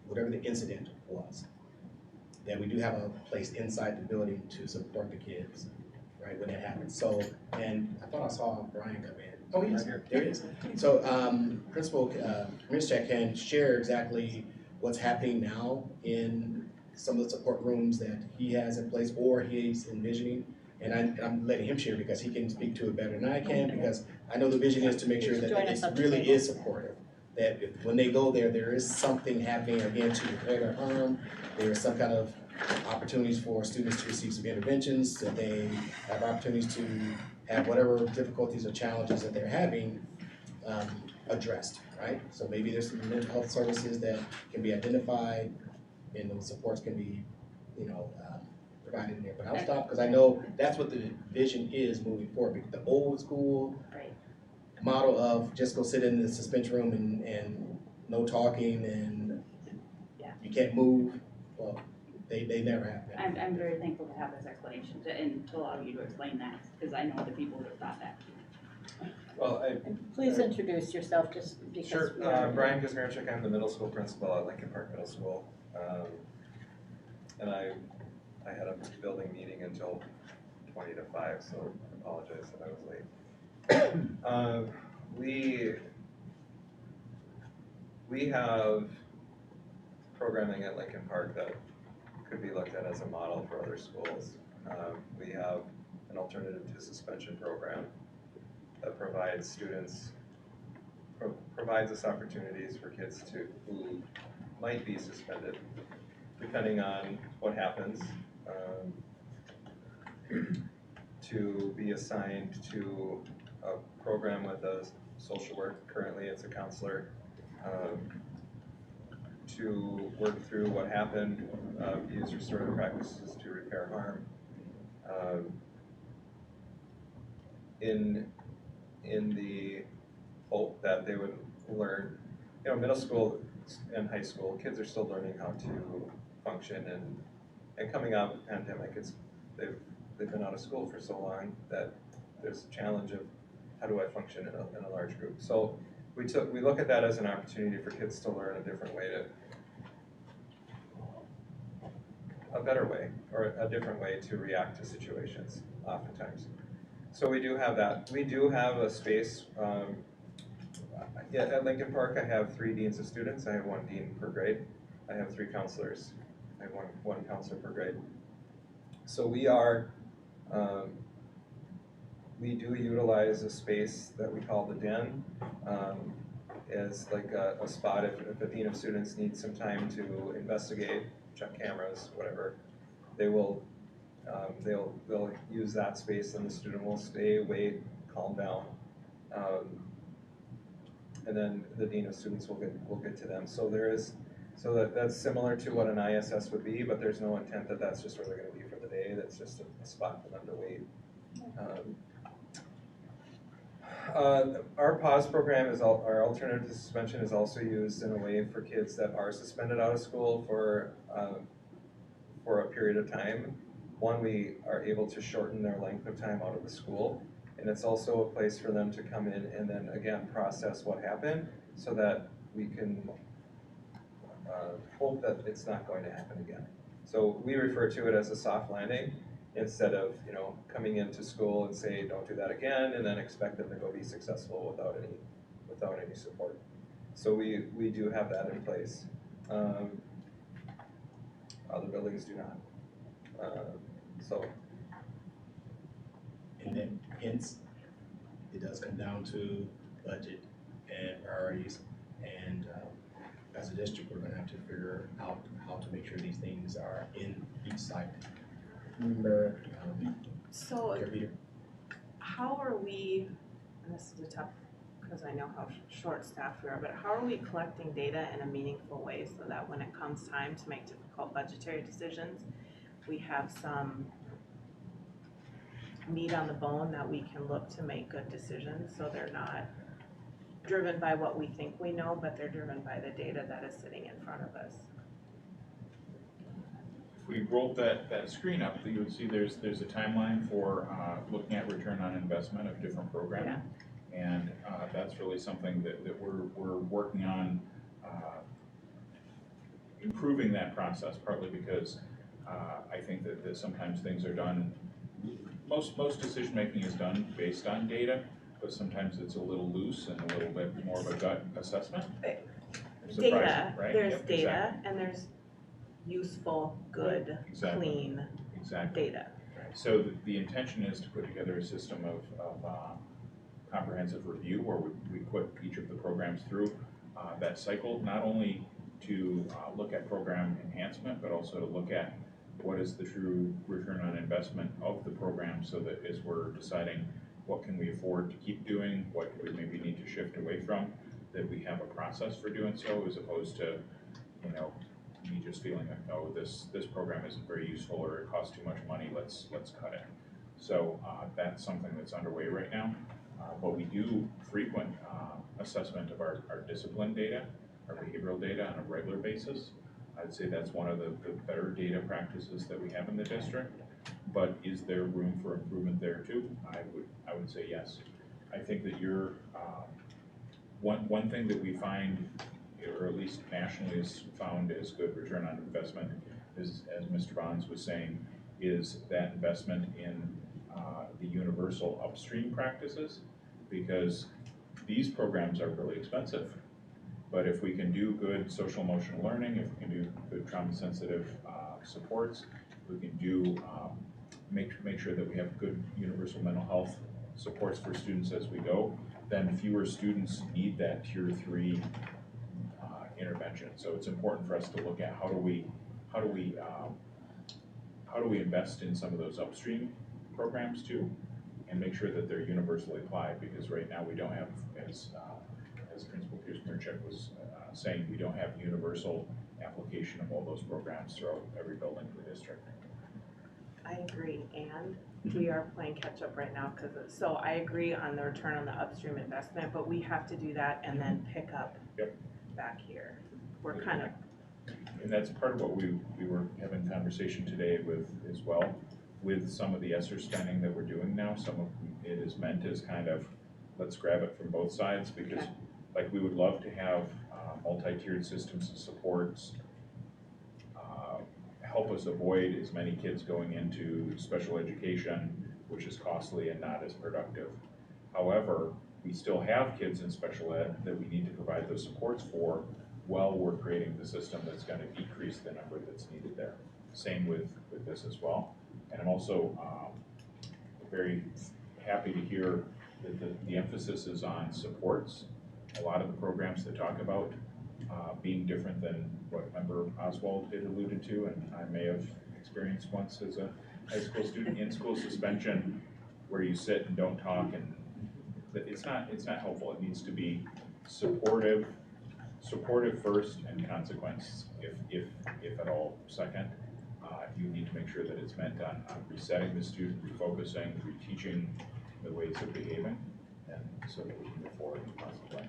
whatever the incident was, that we do have a place inside the building to support the kids, right, when that happens. So, and I thought I saw Brian come in. Oh, he's here. There he is. So, Principal Minchak can share exactly what's happening now in some of the support rooms that he has in place or he's envisioning. And I'm letting him share because he can speak to it better than I can, because I know the vision is to make sure that it really is supportive. That when they go there, there is something happening, again, to prevent or harm. There is some kind of opportunities for students to receive some interventions, that they have opportunities to have whatever difficulties or challenges that they're having addressed, right? So maybe there's some mental health services that can be identified and those supports can be, provided in there. But I'll stop because I know that's what the vision is moving forward. The old school model of just go sit in the suspension room and no talking and you can't move, well, they never have that. I'm very thankful to have this explanation and to allow you to explain that, because I know the people that have thought that. Well, Please introduce yourself, just because. Sure, Brian Kazmierczak, I'm the middle school principal at Lincoln Park Middle School. And I had a building meeting until 20 to 5, so I apologize that I was late. We have programming at Lincoln Park that could be looked at as a model for other schools. We have an alternative to suspension program that provides us opportunities for kids who might be suspended, depending on what happens, to be assigned to a program with a social work. Currently, it's a counselor, to work through what happened, use restorative practices to repair harm. In the hope that they would learn, middle school and high school, kids are still learning how to function, and coming out of the pandemic, they've been out of school for so long that there's a challenge of how do I function in a large group. So we look at that as an opportunity for kids to learn a different way a better way, or a different way to react to situations, oftentimes. So we do have that. We do have a space, at Lincoln Park, I have 3 deans of students. I have 1 dean per grade. I have 3 counselors. I have one counselor per grade. So we do utilize a space that we call the den, as like a spot if a dean of students needs some time to investigate, check cameras, whatever. They will They'll use that space and the student will stay, wait, calm down. And then the dean of students will get to them. So that's similar to what an ISS would be, but there's no intent that that's just where they're gonna be for the day. That's just a spot for them to wait. Our pause program our alternative to suspension is also used in a way for kids that are suspended out of school for a period of time. One, we are able to shorten their length of time out of the school, and it's also a place for them to come in and then again process what happened so that we can hope that it's not going to happen again. So we refer to it as a soft landing instead of, coming into school and say, don't do that again, and then expect them to go be successful without any support. So we do have that in place. Other buildings do not. And then hence, it does come down to budget and priorities. And as a district, we're gonna have to figure out how to make sure these things are in each site. Remember, So Peter? how are we, and this is a tough, because I know how short-staffed we are, but how are we collecting data in a meaningful way so that when it comes time to make difficult budgetary decisions, we have some meat on the bone that we can look to make good decisions, so they're not driven by what we think we know, but they're driven by the data that is sitting in front of us. If we rolled that screen up, you would see there's a timeline for looking at return on investment of different programming. And that's really something that we're working on improving that process, partly because I think that sometimes things are done, most decision-making is done based on data, but sometimes it's a little loose and a little bit more of a gut assessment. Surprising, Data, right? there's Yep, data, exactly. and there's useful, good, Exactly. clean Exactly. data. So the intention is to put together a system of comprehensive review where we put each of the programs through that cycle, not only to look at program enhancement, but also to look at what is the true return on investment of the program, so that as we're deciding what can we afford to keep doing, what we maybe need to shift away from, that we have a process for doing so, as opposed to, me just feeling like, oh, this program isn't very useful or it costs too much money, let's cut it. So that's something that's underway right now. But we do frequent assessment of our discipline data, our behavioral data on a regular basis. I'd say that's one of the better data practices that we have in the district. But is there room for improvement there too? I would say yes. I think that you're one thing that we find, or at least nationally is found as good return on investment, is, as Mr. Bonds was saying, is that investment in the universal upstream practices, because these programs are really expensive. But if we can do good social emotional learning, if we can do good trauma sensitive supports, we can do make sure that we have good universal mental health supports for students as we go, then fewer students need that tier 3 intervention. So it's important for us to look at how do we invest in some of those upstream programs too, and make sure that they're universally applied, because right now we don't have, as Principal Pierce-Mirchek was saying, we don't have universal application of all those programs throughout every building in the district. I agree, and we are playing catch up right now so I agree on the return on the upstream investment, but we have to do that and then pick up back here. We're kind of. And that's part of what we were having conversation today with as well, with some of the ESSER spending that we're doing now. Some of it is meant as kind of, let's grab it from both sides, because like we would love to have multi-tiered systems and supports, help us avoid as many kids going into special education, which is costly and not as productive. However, we still have kids in special ed that we need to provide those supports for while we're creating the system that's going to decrease the number that's needed there. Same with this as well. And I'm also very happy to hear that the emphasis is on supports. A lot of the programs that talk about being different than what Member Oswald had alluded to, and I may have experienced once as a high school student in-school suspension where you sit and don't talk, and it's not helpful. It needs to be supportive first and consequence, if at all, second. You need to make sure that it's meant on resetting the student, refocusing, reteaching the ways of behaving, and so that we can move forward in a positive way.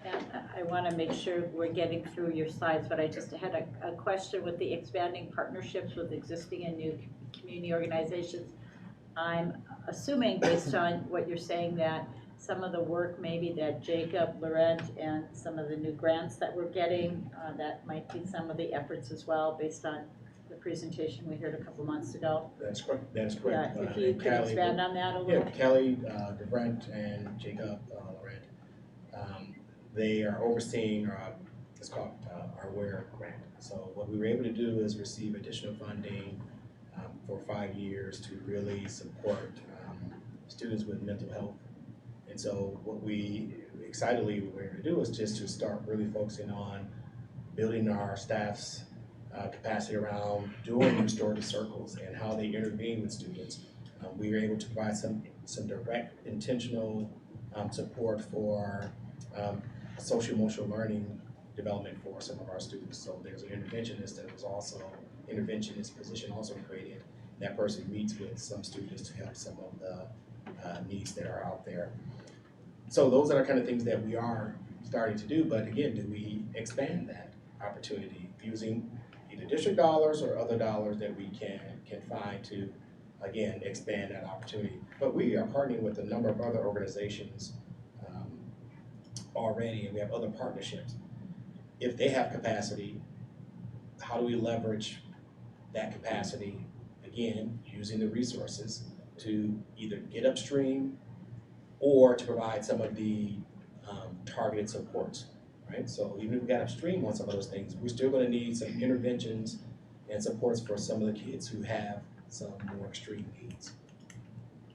And I want to make sure we're getting through your slides, but I just had a question with the expanding partnerships with existing and new community organizations. I'm assuming, based on what you're saying, that some of the work maybe that Jacob, Laurent, and some of the new grants that we're getting, that might be some of the efforts as well, based on the presentation we heard a couple months ago. That's correct. That's correct. Yeah, if you could expand on that a little. Yeah, Kelly, Laurent, and Jacob, Laurent, they are overseeing it's called our WARE grant. So what we were able to do is receive additional funding for 5 years to really support students with mental health. And so what we excitedly were able to do is just to start really focusing on building our staff's capacity around doing restorative circles and how they intervene with students. We were able to provide some direct, intentional support for social-emotional learning development for some of our students. So there's an interventionist that was also, interventionist position also created. That person meets with some students to help some of the needs that are out there. So those are the kind of things that we are starting to do, but again, do we expand that opportunity using either district dollars or other dollars that we can find to, again, expand that opportunity. But we are partnering with a number of other organizations already, and we have other partnerships. If they have capacity, how do we leverage that capacity, again, using the resources to either get upstream or to provide some of the targeted supports, right? So even if we got upstream on some of those things, we're still going to need some interventions and supports for some of the kids who have some more extreme needs.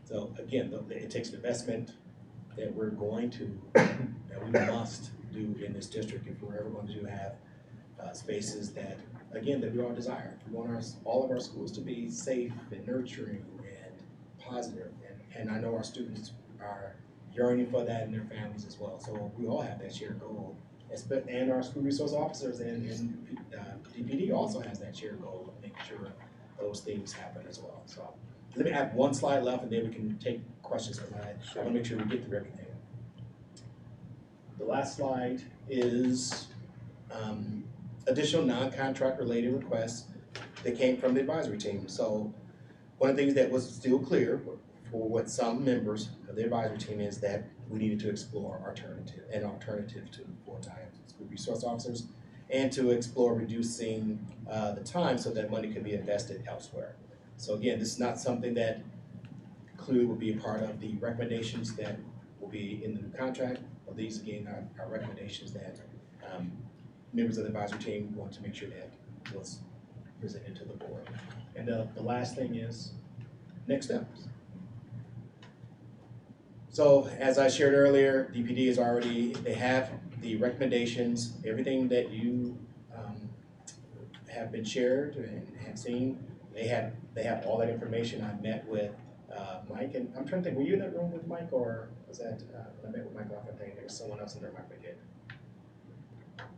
So again, it takes an investment that we're going to, that we must do in this district if we're ever going to have spaces that, again, that we all desire. We want all of our schools to be safe and nurturing and positive, and I know our students are yearning for that in their families as well. So we all have that shared goal, and our school resource officers and DPD also has that shared goal of making sure those things happen as well. So let me have one slide left, and then we can take questions from that. I want to make sure we get through everything. The last slide is additional non-contract related requests that came from the advisory team. So one of the things that was still clear for what some members of the advisory team is that we needed to explore an alternative to full-time school resource officers, and to explore reducing the time so that money could be invested elsewhere. So again, this is not something that clearly will be a part of the recommendations that will be in the new contract. But these again are recommendations that members of the advisory team want to make sure that was presented to the board. And the last thing is next steps. So as I shared earlier, DPD is already, they have the recommendations, everything that you have been shared and have seen. They have all that information. I met with Mike, and I'm trying to think, were you in that room with Mike, or was that, when I met with Mike, I think there was someone else in there, Mike McKidd?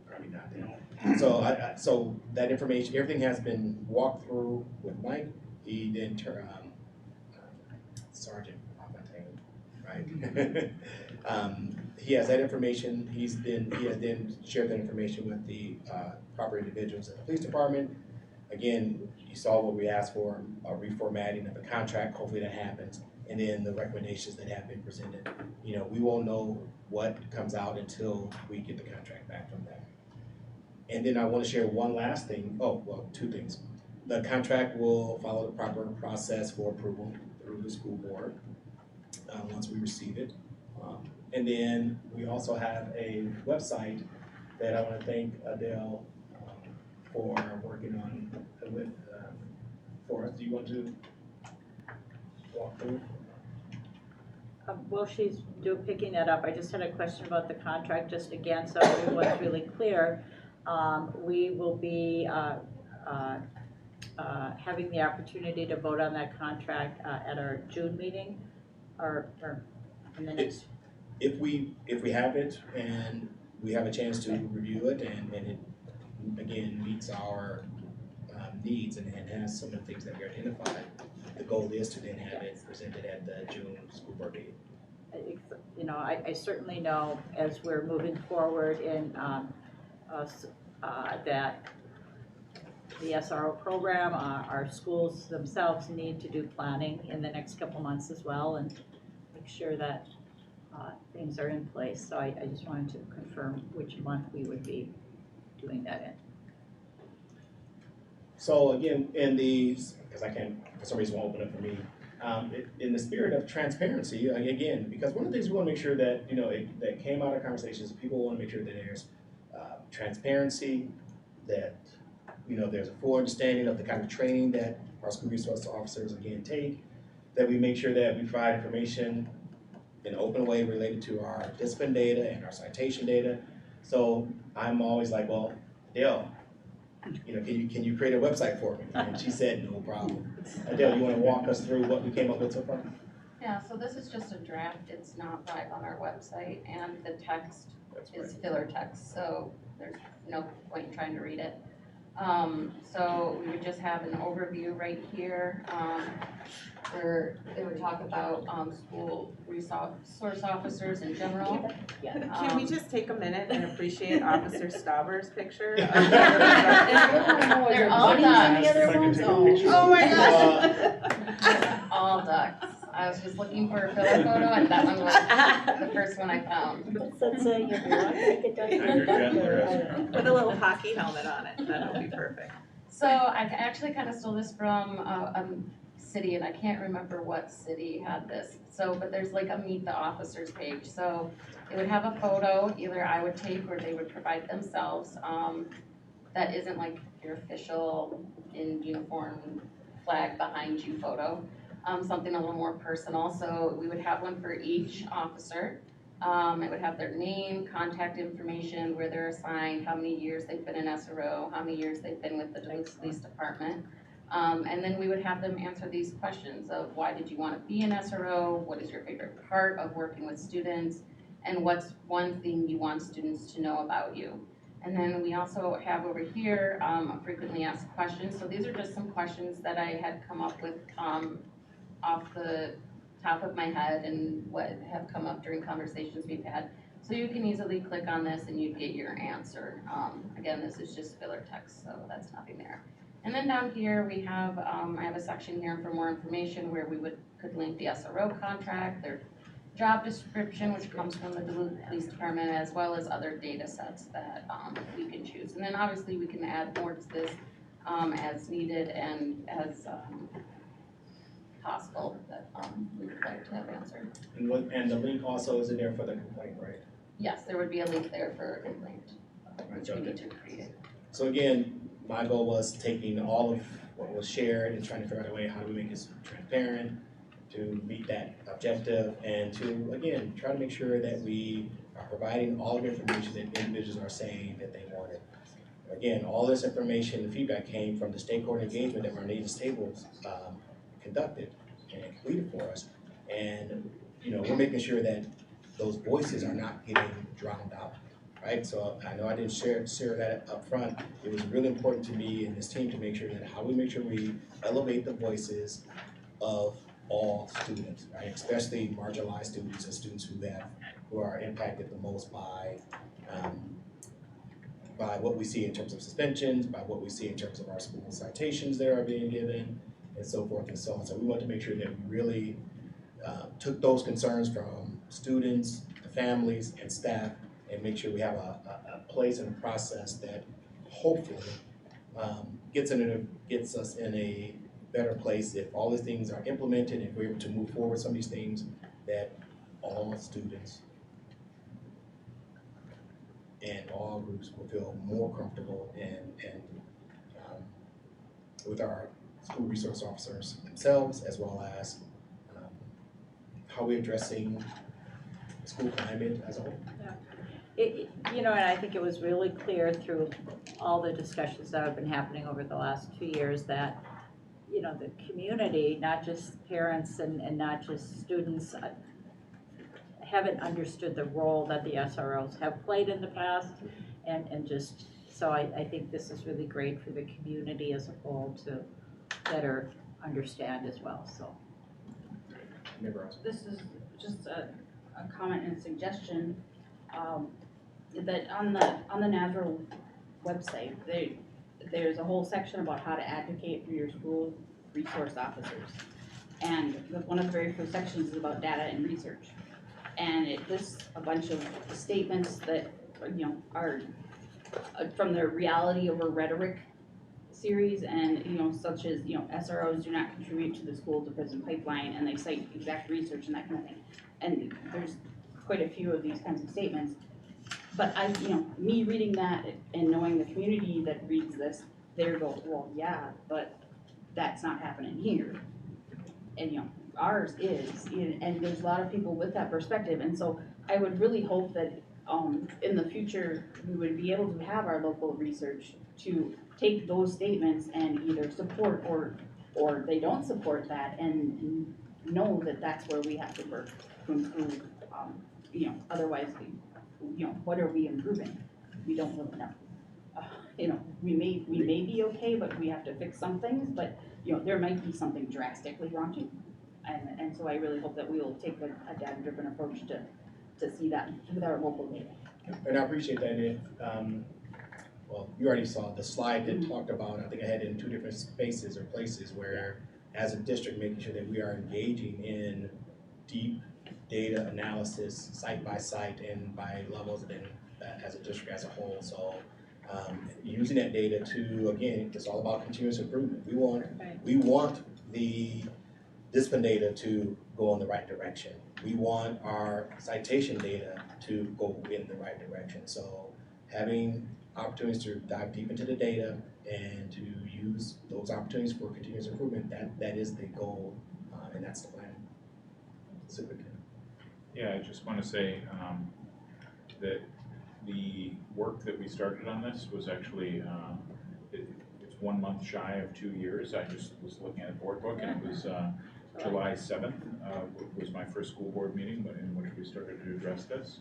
Probably not then. So so that information, everything has been walked through with Mike. He then turned, Sergeant, right? He has that information. He has then shared that information with the proper individuals at the police department. Again, you saw what we asked for, a reformatting of the contract. Hopefully that happens. And then the recommendations that have been presented. You know, we won't know what comes out until we get the contract back from them. And then I want to share one last thing. Oh, well, two things. The contract will follow the proper process for approval through the school board once we receive it. And then we also have a website that I want to thank Adele for working on with for us. Do you want to walk through? Well, she's picking that up. I just had a question about the contract, just again, so everyone's really clear. We will be having the opportunity to vote on that contract at our June meeting, or in the next? If we have it and we have a chance to review it and it, again, meets our needs and has some of the things that we identified, the goal is to then have it presented at the June school board meeting. You know, I certainly know as we're moving forward in that the SRO program, our schools themselves need to do planning in the next couple months as well and make sure that things are in place. So I just wanted to confirm which month we would be doing that in. So again, in these, because I can't, for some reason, won't open up for me, in the spirit of transparency, again, because one of the things we want to make sure that, you know, that came out of conversations, people want to make sure that there's transparency, that, you know, there's a full understanding of the kind of training that our school resource officers, again, take, that we make sure that we provide information in an open way related to our discipline data and our citation data. So I'm always like, well, Dale, you know, can you create a website for me? And she said, no problem. Adele, you want to walk us through what we came up with so far? Yeah, so this is just a draft, it's not live on our website, and the text That's is filler text, so there's no point in trying to read it. So we would just have an overview right here, where it would talk about, school resource officers in general. Can we just take a minute and appreciate Officer Stauber's picture? They're all ducks. Oh my gosh. All ducks. I was just looking for a filler photo, and that one was the first one I found. What's that saying? If you want to make it You're gentler. Put a little hockey helmet on it, that'll be perfect. So I actually kind of stole this from a city, and I can't remember what city had this. So, but there's like a Meet the Officers page. So it would have a photo, either I would take or they would provide themselves. That isn't like your official in uniform flag behind you photo. Something a little more personal. So we would have one for each officer. It would have their name, contact information, where they're assigned, how many years they've been in SRO, how many years they've been with the Duluth Police Department. And then we would have them answer these questions of why did you want to be in SRO, what is your favorite part of working with students, and what's one thing you want students to know about you. And then we also have over here frequently asked questions. So these are just some questions that I had come up with off the top of my head and what have come up during conversations we've had. So you can easily click on this and you'd get your answer. Again, this is just filler text, so that's nothing there. And then down here we have, I have a section here for more information where we could link the SRO contract, their job description, which comes from the Duluth Police Department, as well as other data sets that we can choose. And then obviously we can add more to this as needed and as possible that we would like to have answered. And the link also is in there for the complaint, right? Yes, there would be a link there for a complaint, which we need to create. So again, my goal was taking all of what was shared and trying to figure out a way, how do we make this transparent to meet that objective and to, again, try to make sure that we are providing all of the information that individuals are saying that they wanted. Again, all this information, the feedback came from the stakeholder engagement that our native tables conducted and completed for us. And, you know, we're making sure that those voices are not getting drowned out, right? So I know I didn't share that up front. It was really important to me and this team to make sure that how we make sure we elevate the voices of all students, right? Especially marginalized students and students who are impacted the most by what we see in terms of suspensions, by what we see in terms of our school citations that are being given, and so forth and so on. So we want to make sure that we really took those concerns from students, the families, and staff, and make sure we have a place and a process that hopefully gets us in a better place if all these things are implemented, if we're able to move forward some of these things, that all students and all groups will feel more comfortable and with our school resource officers themselves, as well as how we're addressing school climate as a whole. You know, and I think it was really clear through all the discussions that have been happening over the last 2 years, that, you know, the community, not just parents and not just students, haven't understood the role that the SROs have played in the past, and just, so I think this is really great for the community as a whole to better understand as well, so. This is just a comment and suggestion, that on the NASRO website, there's a whole section about how to advocate for your school resource officers. And one of the very first sections is about data and research. And it lists a bunch of statements that, you know, are from the reality over rhetoric series, and, you know, such as, you know, SROs do not contribute to the school to prison pipeline, and they cite exact research and that kind of thing. And there's quite a few of these kinds of statements. But you know, me reading that and knowing the community that reads this, they go, well, yeah, but that's not happening here. And, you know, ours is, and there's a lot of people with that perspective. And so I would really hope that in the future, we would be able to have our local research to take those statements and either support or they don't support that, and know that that's where we have to work to improve. You know, otherwise, you know, what are we improving? We don't really know. You know, we may be okay, but we have to fix some things, but, you know, there might be something drastically wrong too. And so I really hope that we will take a data-driven approach to see that with our local data. And I appreciate that. If, well, you already saw the slide that talked about, I think I had it in 2 different spaces or places where, as a district, making sure that we are engaging in deep data analysis, site by site and by levels, and as a district as a whole. So using that data to, again, it's all about continuous improvement. We want the discipline data to go in the right direction. We want our citation data to go in the right direction. So having opportunities to dive deep into the data and to use those opportunities for continuous improvement, that is the goal, and that's the plan. Superintendent. Yeah, I just want to say that the work that we started on this was actually, it's 1 month shy of 2 years. I just was looking at the board book, and it was July 7th was my first school board meeting in which we started to address this.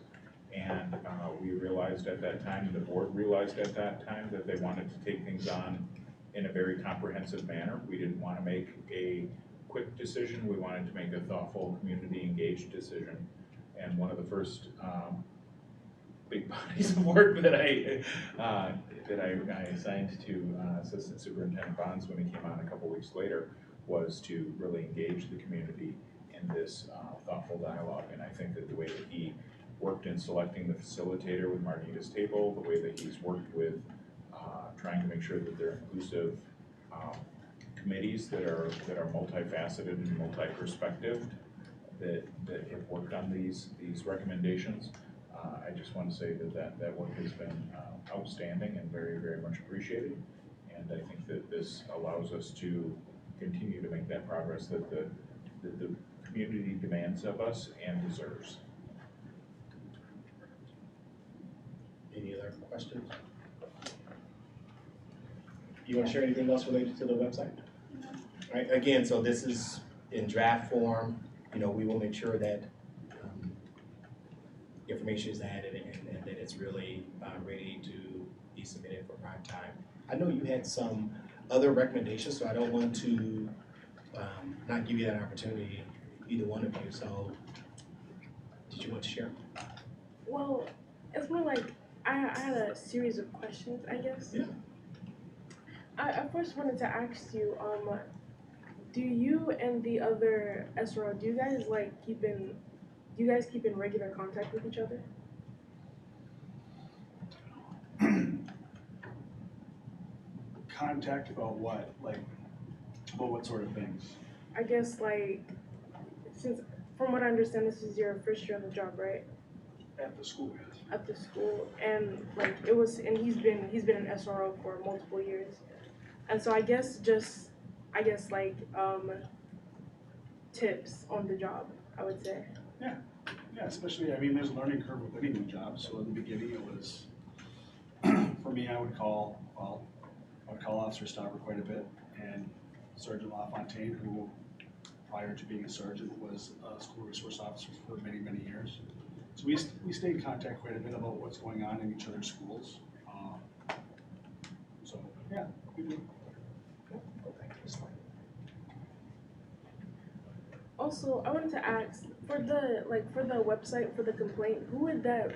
And we realized at that time, the board realized at that time, that they wanted to take things on in a very comprehensive manner. We didn't want to make a quick decision. We wanted to make a thoughtful, community-engaged decision. And one of the first big bodies of work that I assigned to Assistant Superintendent Bonds when he came on a couple weeks later was to really engage the community in this thoughtful dialogue. And I think that the way that he worked in selecting the facilitator with Marnita's table, the way that he's worked with trying to make sure that they're inclusive committees that are multifaceted and multi-perspective that have worked on these recommendations. I just want to say that work has been outstanding and very, very much appreciated. And I think that this allows us to continue to make that progress that the community demands of us and deserves. Any other questions? You want to share anything else related to the website? All right, again, so this is in draft form. You know, we will make sure that information is added and that it's really ready to be submitted for prime time. I know you had some other recommendations, so I don't want to not give you that opportunity, either one of you. So, did you want to share? Well, it's more like I had a series of questions, I guess. Yeah. I first wanted to ask you, do you and the other SRO, do you guys keep in regular contact with each other? Contact about what? Like, about what sort of things? I guess since from what I understand, this is your first year on the job, right? At the school, yes. At the school, and he's been an SRO for multiple years, and so I guess tips on the job, I would say. Yeah, especially, I mean, there's a learning curve with any new job, so in the beginning it was, for me, I would call well, I would call Officer Stauber quite a bit, and Sergeant LaFontaine, who prior to being a sergeant was a school resource officer for many, many years. So we stay in contact quite a bit about what's going on in each other's schools. So, yeah, we do. Also, I wanted to ask, for the website, for the complaint, who would the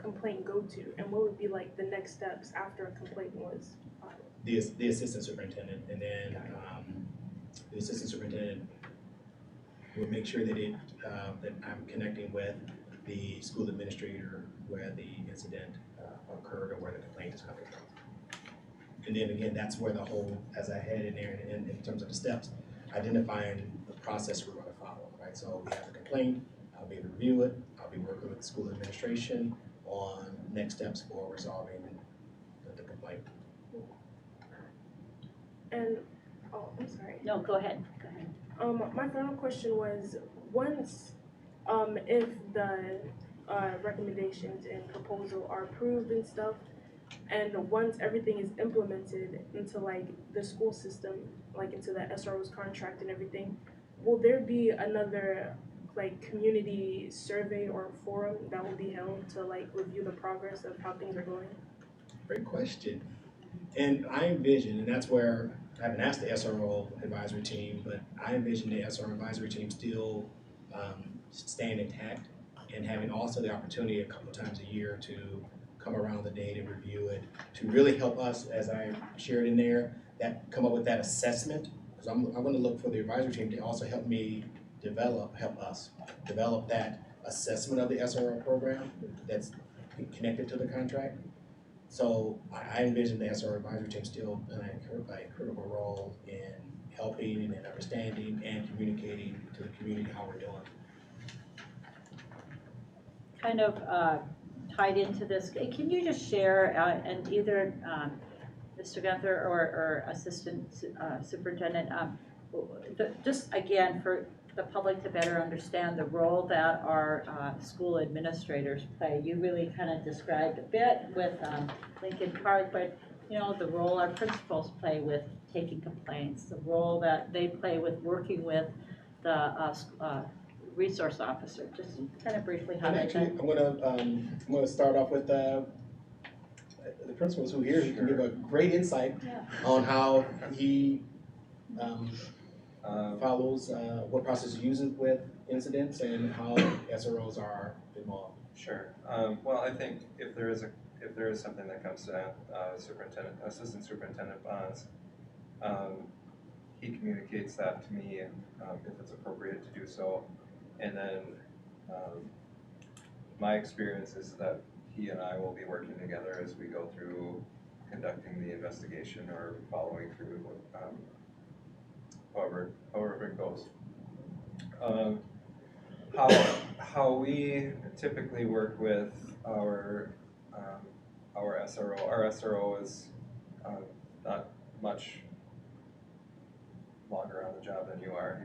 complaint go to? And what would be like the next steps after a complaint was filed? The assistant superintendent, and then the assistant superintendent will make sure that that I'm connecting with the school administrator where the incident occurred or where the complaint is coming from. And then again, that's where the whole, as I had in there, in terms of the steps, identifying the process we're going to follow, right? So we have a complaint, I'll be able to review it, I'll be working with the school administration on next steps for resolving the complaint. And, oh, I'm sorry. No, go ahead, go ahead. My final question was, once, if the recommendations and proposal are approved and stuff, and once everything is implemented into like the school system, like into the SRO's contract and everything, will there be another like community survey or forum that will be held to like review the progress of how things are going? Great question. And I envision, and that's where I haven't asked the SRO advisory team, but I envision the SRO advisory team still staying intact and having also the opportunity a couple of times a year to come around the data, review it, to really help us, as I shared in there, that come up with that assessment. Because I'm going to look for the advisory team to also help us develop that assessment of the SRO program that's connected to the contract. So I envision the SRO advisory team still playing a critical role in helping and understanding and communicating to the community how we're doing. Kind of tied into this, can you just share, and either Mr. Gunther or Assistant Superintendent, just again for the public to better understand the role that our school administrators play. You really kind of described a bit with Lincoln Park, but you know, the role our principals play with taking complaints, the role that they play with working with the resource officer. Just kind of briefly highlight that. I'm gonna start off with the principals who here can give a great insight on how he follows what process he uses with incidents and how SROs are involved. Sure. Well, I think if there is something that comes to assistant superintendent Bonds, he communicates that to me if it's appropriate to do so. And then my experience is that he and I will be working together as we go through conducting the investigation or following through, however it goes. How we typically work with our SRO. Our SRO is not much longer on the job than you are.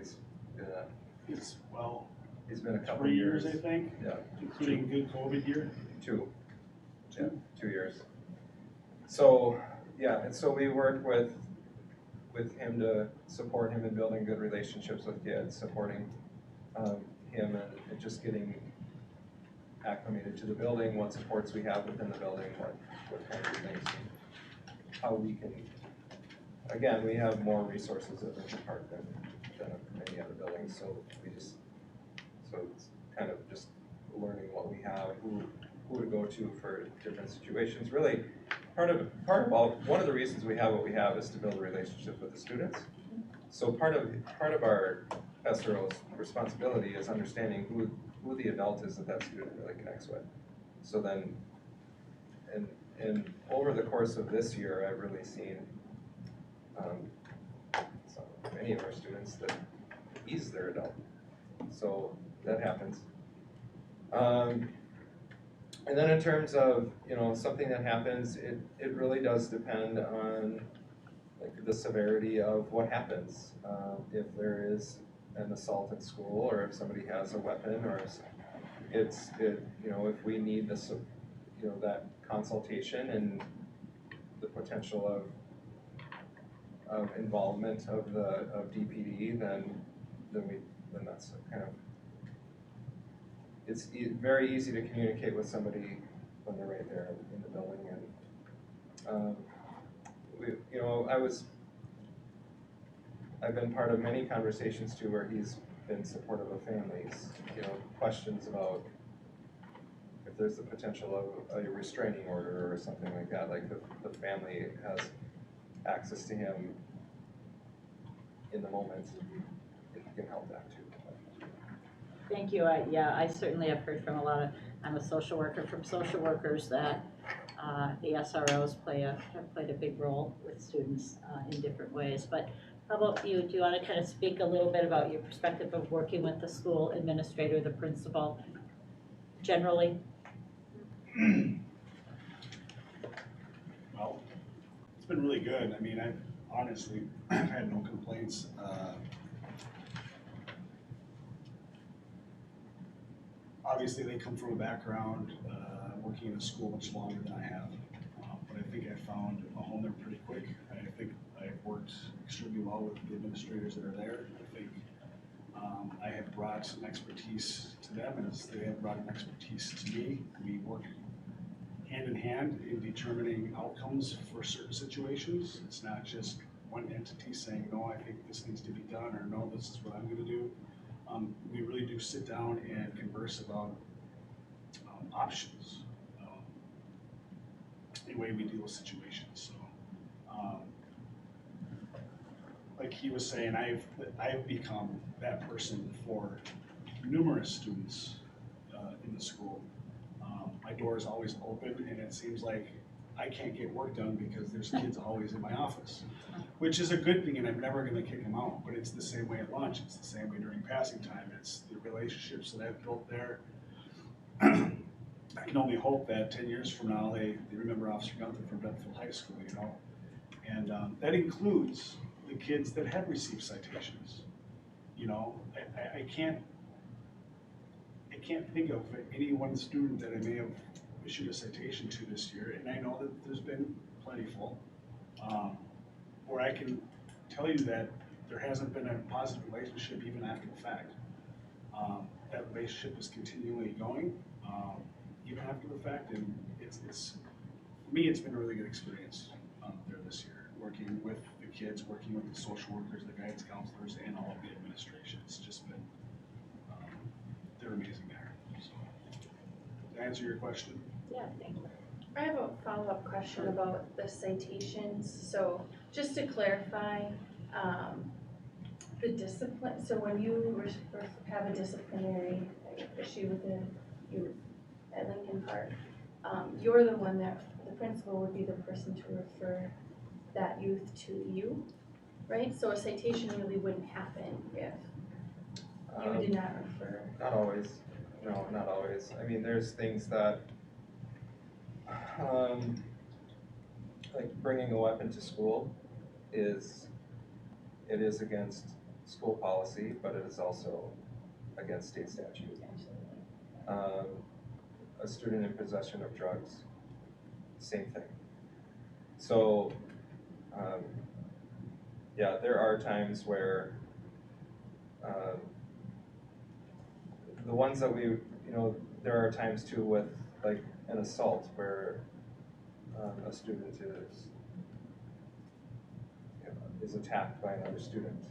He's been a couple 3 years. years, I think. Yeah. Including good COVID year. 2. Yeah, 2 years. So, yeah, and so we work with him to support him in building good relationships with kids, supporting him and just getting acclimated to the building, what supports we have within the building, what kind of things, how we can, again, we have more resources at Lincoln Park than many other buildings, so it's kind of just learning what we have, who to go to for different situations. Really, one of the reasons we have what we have is to build a relationship with the students. So part of our SRO's responsibility is understanding who the adult is that student really connects with. So then, and over the course of this year, I've really seen many of our students that he's their adult. So that happens. And then in terms of, something that happens, it really does depend on like the severity of what happens. If there is an assault at school, or if somebody has a weapon, or if we need this, that consultation, the potential of involvement of DPD, then that's kind of, it's very easy to communicate with somebody when they're right there in the building. And I've been part of many conversations too where he's been supportive of families, questions about if there's the potential of a restraining order or something like that, like the family has access to him in the moment, it can help that too. Thank you. I certainly have heard from I'm a social worker, from social workers that the SROs have played a big role with students in different ways. But how about you? Do you want to kind of speak a little bit about your perspective of working with the school administrator, the principal, generally? Well, it's been really good. I mean, I've honestly had no complaints. Obviously, they come from a background working in a school much longer than I have, but I think I found a home there pretty quick. I think I've worked extremely well with the administrators that are there. I think I have brought some expertise to them as they have brought an expertise to me. We work hand in hand in determining outcomes for certain situations. It's not just one entity saying, no, I think this needs to be done, or no, this is what I'm gonna do. We really do sit down and converse about options, the way we deal with situations. So, like he was saying, I've become that person for numerous students in the school. My door is always open, and it seems like I can't get work done because there's kids always in my office, which is a good thing, and I'm never going to kick them out. But it's the same way at lunch. It's the same way during passing time. It's the relationships that I've built there. I can only hope that 10 years from now they remember Officer Gunther from Duluth High School, and that includes the kids that have received citations. I can't think of any one student that I may have issued a citation to this year, and I know that there's been plentiful, where I can tell you that there hasn't been a positive relationship even after the fact. That relationship is continually going, even after the fact, and it's for me, it's been a really good experience there this year, working with the kids, working with the social workers, the guidance counselors, and all of the administration. It's just been, they're amazing there. So, to answer your question? Yeah, thank you. I have a follow-up question about the citations. So just to clarify, the discipline, so when you have a disciplinary issue with the youth at Lincoln Park, you're the one that, the principal would be the person to refer that youth to you, right? So a citation really wouldn't happen if you did not refer. Not always. No, not always. I mean, there's things that, like bringing a weapon to school it is against school policy, but it is also against state statute. A student in possession of drugs, same thing. So, yeah, there are times where the ones that there are times too with like an assault where a student is attacked by another student.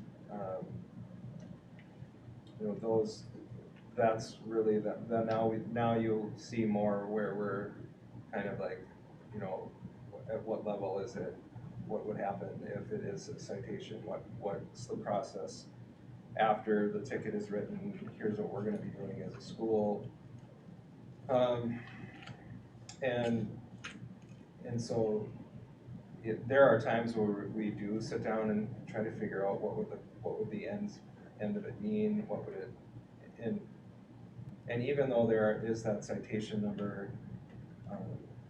That's really that now you'll see more where we're kind of like, at what level is it? What would happen if it is a citation? What's the process after the ticket is written? Here's what we're going to be doing as a school. And so there are times where we do sit down and try to figure out what would the end of it mean, what would it, and even though there is that citation number,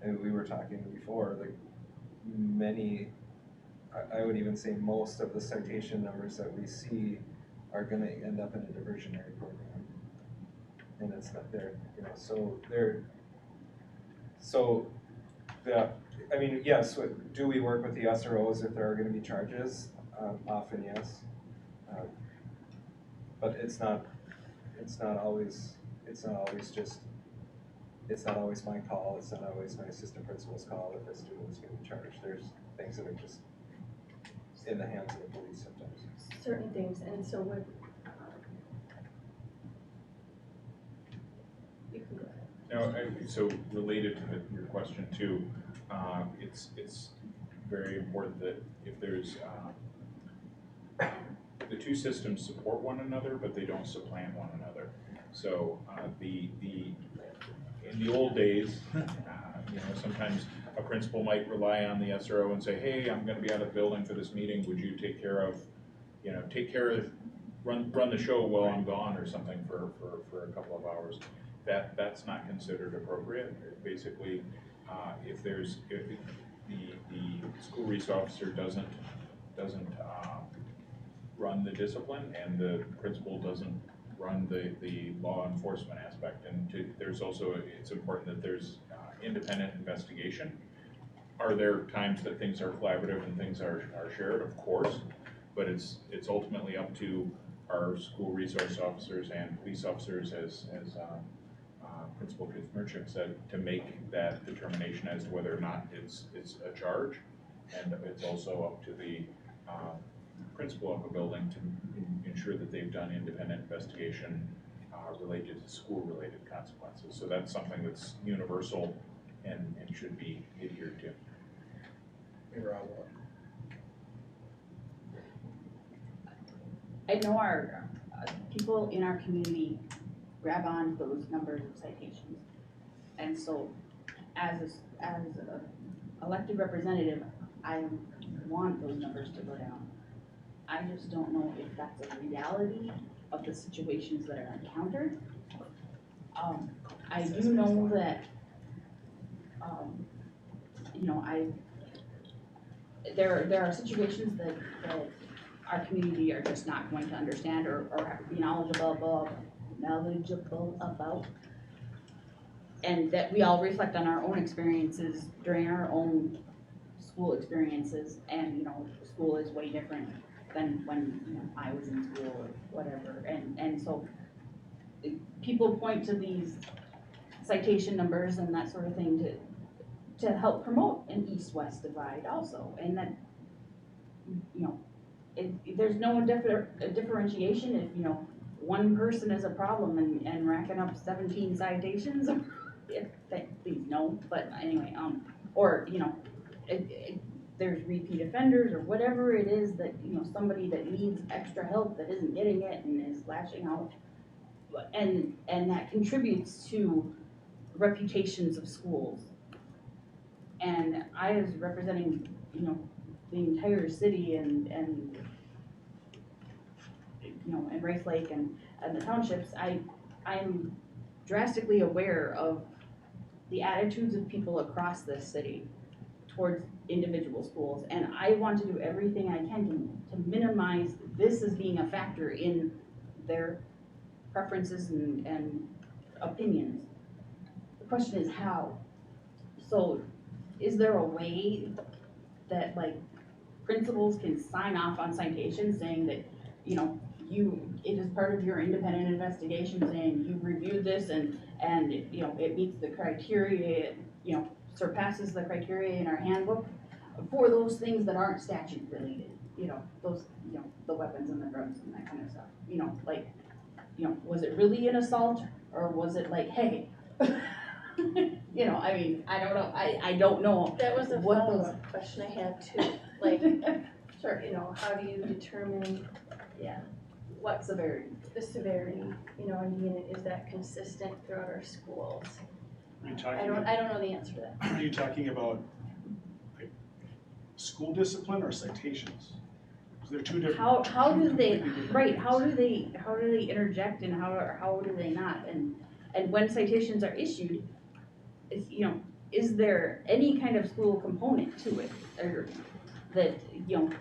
and we were talking before, like I would even say most of the citation numbers that we see are going to end up in a diversionary program, and it's not there, so I mean, yes, do we work with the SROs if there are gonna be charges? Often, yes. But it's not always my call, it's not always my assistant principal's call if a student is getting charged. There's things that are just in the hands of the police sometimes. Certain things, and so what, you can go ahead. Now, so related to your question too, it's very important that if there's, the two systems support one another, but they don't supplant one another. So in the old days, sometimes a principal might rely on the SRO and say, hey, I'm gonna be out of the building for this meeting, would you take care of, run the show while I'm gone or something for a couple of hours. That's not considered appropriate. Basically, if the school resource officer doesn't run the discipline and the principal doesn't run the law enforcement aspect, and there's also, it's important that there's independent investigation. Are there times that things are collaborative and things are shared? Of course, but it's ultimately up to our school resource officers and police officers, as Principal Kuzmerchik said, to make that determination as to whether or not it's a charge, and it's also up to the principal of a building to ensure that they've done independent investigation related to school-related consequences. So that's something that's universal and should be adhered to. I know our people in our community grab on those numbers of citations. And so as a elected representative, I want those numbers to go down. I just don't know if that's a reality of the situations that are encountered. I do know that, there are situations that our community are just not going to understand or have to be knowledgeable about. And that we all reflect on our own experiences during our own school experiences, and school is way different than when I was in school or whatever. And so people point to these citation numbers and that sort of thing to help promote an east-west divide also, and that there's no differentiation if one person is a problem and racking up 17 citations. Please no, but anyway, or there's repeat offenders or whatever it is that somebody that needs extra help that isn't getting it and is lashing out, and that contributes to reputations of schools. And I, as representing the entire city and Rice Lake and the townships, I'm drastically aware of the attitudes of people across this city towards individual schools, and I want to do everything I can to minimize this as being a factor in their preferences and opinions. The question is how. So is there a way that principals can sign off on citations saying that it is part of your independent investigation, saying you reviewed this and it meets the criteria, it surpasses the criteria in our handbook for those things that aren't statute related, those the weapons and the drugs and that kind of stuff, was it really an assault, or was it hey I mean, I don't know, I don't know. That was a what follow-up question I had too, sure, how do you determine what severity? the severity, I mean, is that consistent throughout our schools? Are you I talking, don't know the answer to that. are you talking about school discipline or citations? Because they're two different. How do they, completely different right, things. how do they interject and how do they not? And when citations are issued, is there any kind of school component to it, or that,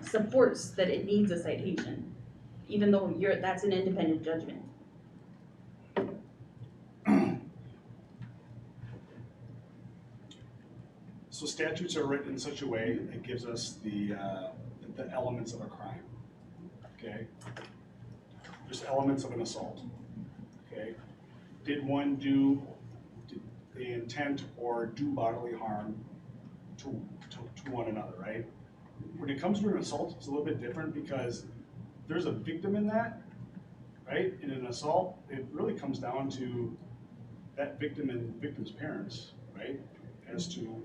supports that it needs a citation, even though that's an independent judgment? So statutes are written in such a way that gives us the elements of a crime, okay? There's elements of an assault, okay? Did they intend or do bodily harm to one another, right? When it comes to an assault, it's a little bit different because there's a victim in that, right? In an assault, it really comes down to that victim and victim's parents, right? As to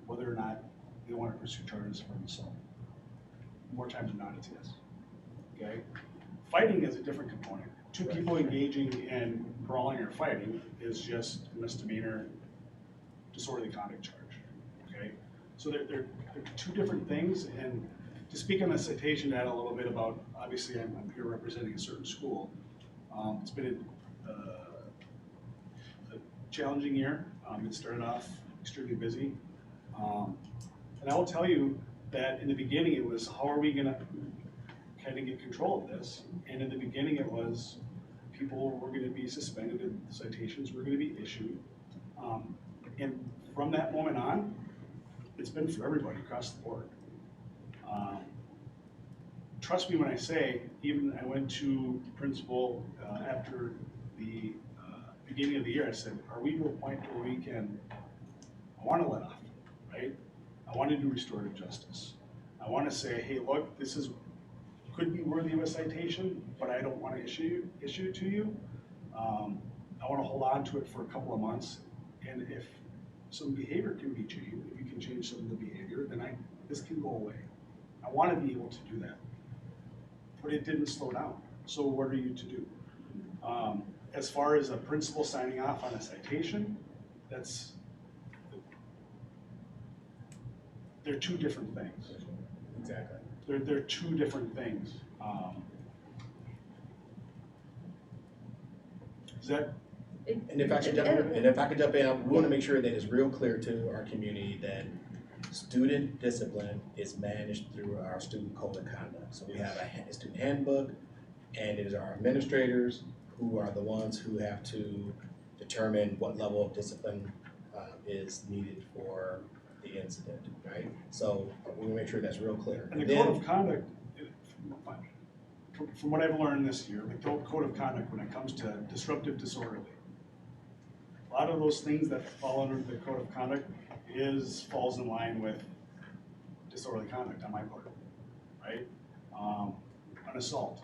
whether or not they want to pursue charges for an assault. More times than not, it's yes, okay? Fighting is a different component. Two people engaging in brawling or fighting is just a misdemeanor disorderly conduct charge, okay? So they're two different things, and to speak on the citation data a little bit about, obviously I'm here representing a certain school. It's been a challenging year. It started off extremely busy. And I will tell you that in the beginning it was, how are we gonna kind of get control of this? And in the beginning it was, people were gonna be suspended and citations were gonna be issued. And from that moment on, it's been for everybody across the board. Trust me when I say, even I went to principal after the beginning of the year, I said, are we to a point where we can, I want to let off, right? I want to do restorative justice. I want to say, hey, look, this could be worthy of a citation, but I don't want to issue it to you. I want to hold on to it for a couple of months, and if some behavior can be changed, if you can change some of the behavior, then this can go away. I want to be able to do that, but it didn't slow down. So what are you to do? As far as a principal signing off on a citation, they're two different things. Exactly. They're two different things. Is that? And if I could jump in, I want to make sure that it's real clear to our community that student discipline is managed through our student code of conduct. So we have a student handbook, and it is our administrators who are the ones who have to determine what level of discipline is needed for the incident, right? So we want to make sure that's real clear. And the code of conduct, from what I've learned this year, the code of conduct when it comes to disruptive disorderly, a lot of those things that fall under the code of conduct falls in line with disorderly conduct on my part, right? An assault,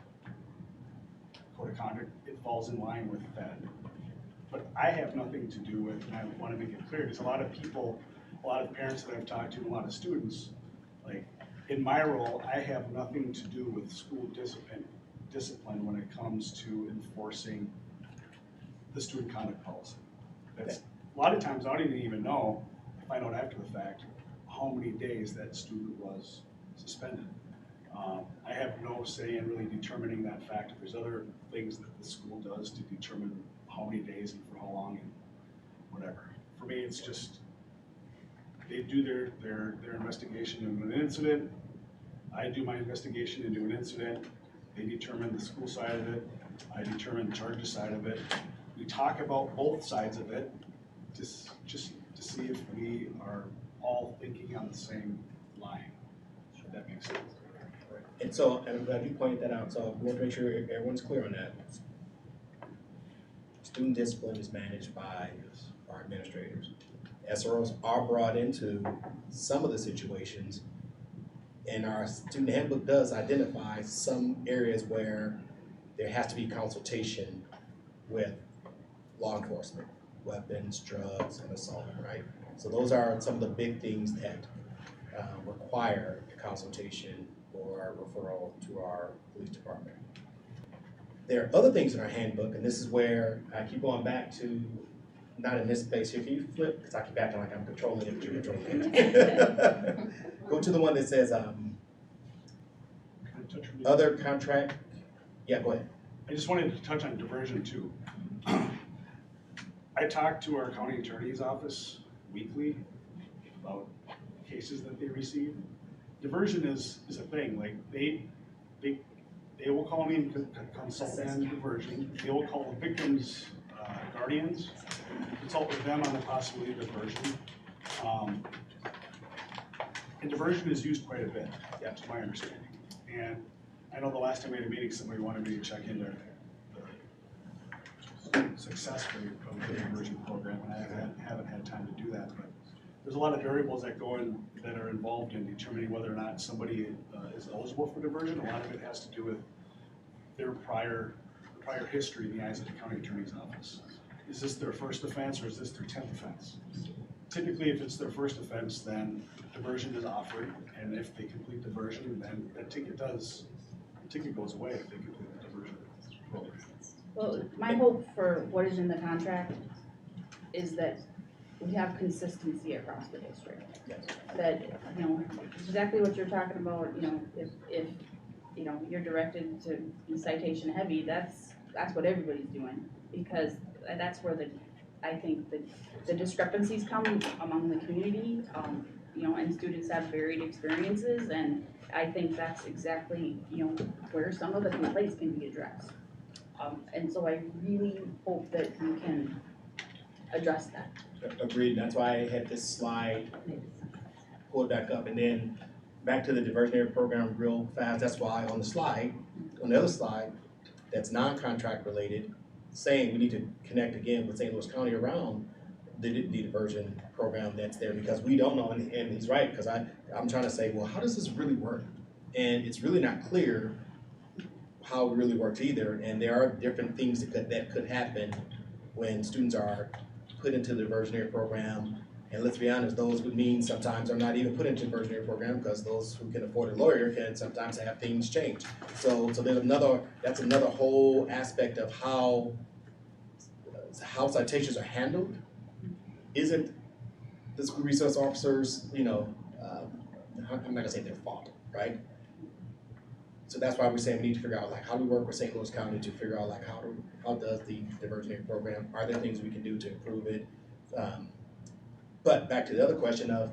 code of conduct, it falls in line with that. But I have nothing to do with, and I want to make it clear, because a lot of people, a lot of parents that I've talked to, and a lot of students, like in my role, I have nothing to do with school discipline when it comes to enforcing the student conduct policy. That's, a lot of times I don't even know, I find out after the fact, how many days that student was suspended. I have no say in really determining that fact. If there's other things that the school does to determine how many days and for how long and whatever. For me, it's just, they do their investigation into an incident. I do my investigation into an incident. They determine the school side of it. I determine the charges side of it. We talk about both sides of it, just to see if we are all thinking on the same line. If that makes sense. And so, and I'm glad you pointed that out, so we want to make sure everyone's clear on that. Student discipline is managed by our administrators. SROs are brought into some of the situations, and our student handbook does identify some areas where there has to be consultation with law enforcement, weapons, drugs, and assault, right? So those are some of the big things that require a consultation or referral to our police department. There are other things in our handbook, and this is where I keep going back to, not in this space here, can you flip? Because I keep acting like I'm controlling it, but you're controlling it. Go to the one that says other contract. Yeah, go ahead. I just wanted to touch on diversion too. I talk to our county attorney's office weekly about cases that they receive. Diversion is a thing. Like they will call me and consult me on diversion. They will call the victims' guardians, consult with them on the possibility of diversion. And diversion is used quite a bit, to my understanding. And I know the last time we had a meeting, somebody wanted me to check into the success rate of the diversion program, and I haven't had time to do that, but there's a lot of variables that that are involved in determining whether or not somebody is eligible for diversion. A lot of it has to do with their prior history in the eyes of the county attorney's office. Is this their first offense or is this their 10th offense? Typically, if it's their first offense, then diversion is offered, and if they complete diversion, then the ticket goes away if they complete the diversion program. Well, my hope for what is in the contract is that we have consistency across the district. That, exactly what you're talking about, if you're directed to be citation heavy, that's what everybody's doing. Because that's where I think the discrepancies come among the community, and students have varied experiences, and I think that's exactly, where some of the complaints can be addressed. And so I really hope that we can address that. Agreed, that's why I had this slide pulled back up, and then back to the diversionary program real fast. That's why on the other slide, that's non-contract related, saying we need to connect again with St. Louis County around the diversion program that's there, because we don't know, and he's right, because I'm trying to say, well, how does this really work? And it's really not clear how it really works either, and there are different things that could happen when students are put into the diversionary program. And let's be honest, those would mean sometimes are not even put into the diversionary program, because those who can afford a lawyer can sometimes have things change. So there's that's another whole aspect of how citations are handled. Isn't the school resource officers, I'm not gonna say their fault, right? So that's why we're saying we need to figure out how do we work with St. Louis County to figure out how does the diversionary program, are there things we can do to improve it? But back to the other question of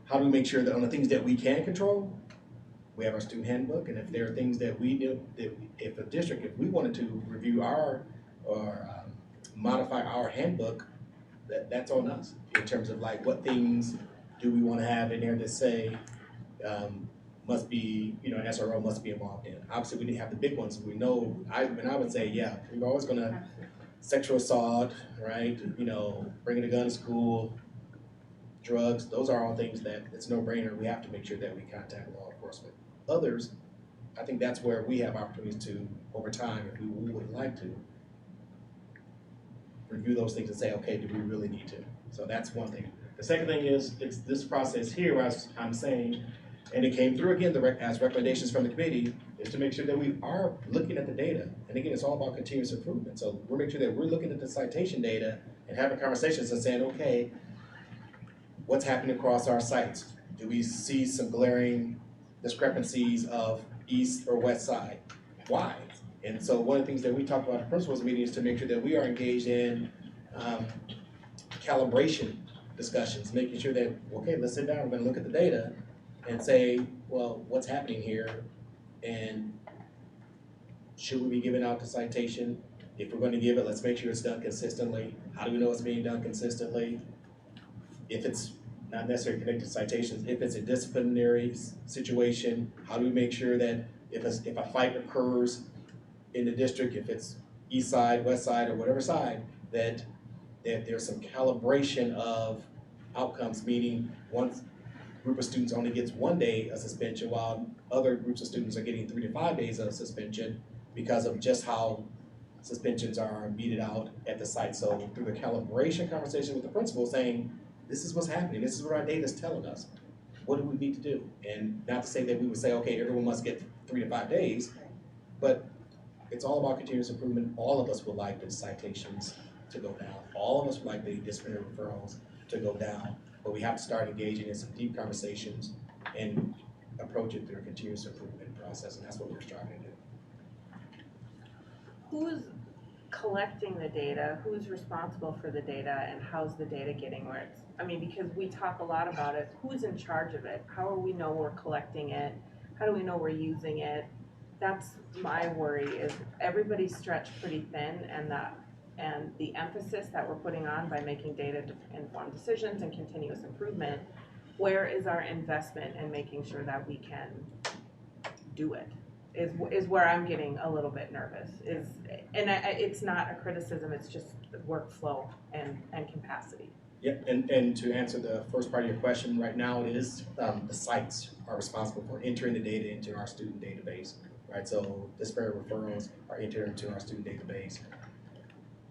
how do we make sure that on the things that we can control, we have our student handbook, and if there are things that we do, if a district, if we wanted to review or modify our handbook, that's on us in terms of what things do we want to have in there that say must be, an SRO must be involved in. Obviously, we need to have the big ones. We know, I would say, yeah, we're always going to sexual assault, right? Bringing a gun to school, drugs. Those are all things that it's no brainer. We have to make sure that we contact law enforcement. Others, I think that's where we have opportunities to, over time, if we would like to, review those things and say, okay, do we really need to? So that's one thing. The second thing is, it's this process here, as I'm saying, and it came through again as recommendations from the committee, is to make sure that we are looking at the data. And again, it's all about continuous improvement. So we're making sure that we're looking at the citation data and having conversations and saying, okay, what's happening across our sites? Do we see some glaring discrepancies of east or west side? Why? And so one of the things that we talked about in the principals meeting is to make sure that we are engaged in calibration discussions, making sure that, okay, let's sit down, we're gonna look at the data and say, well, what's happening here? And should we be giving out the citation? If we're gonna give it, let's make sure it's done consistently. How do we know it's being done consistently? If it's not necessarily connected to citations, if it's a disciplinary situation, how do we make sure that if a fight occurs in the district, if it's east side, west side, or whatever side, that there's some calibration of outcomes, meaning one group of students only gets 1 day of suspension while other groups of students are getting 3 to 5 days of suspension because of just how suspensions are meted out at the site. So through the calibration conversation with the principal saying, this is what's happening, this is what our data is telling us, what do we need to do? And not to say that we would say, okay, everyone must get 3 to 5 days, but it's all about continuous improvement. All of us would like the citations to go down. All of us would like the disciplinary referrals to go down, but we have to start engaging in some deep conversations and approach it through a continuous improvement process, and that's what we're striving to do. Who's collecting the data? Who's responsible for the data, and how's the data getting where it's, because we talk a lot about it, who's in charge of it? How do we know we're collecting it? How do we know we're using it? That's my worry, is everybody's stretched pretty thin, and that and the emphasis that we're putting on by making data-informed decisions and continuous improvement, where is our investment in making sure that we can do it? Is where I'm getting a little bit nervous. It's not a criticism, it's just workflow and capacity. Yeah, and to answer the first part of your question, right now it is, the sites are responsible for entering the data into our student database, right? So disparate referrals are entered into our student database.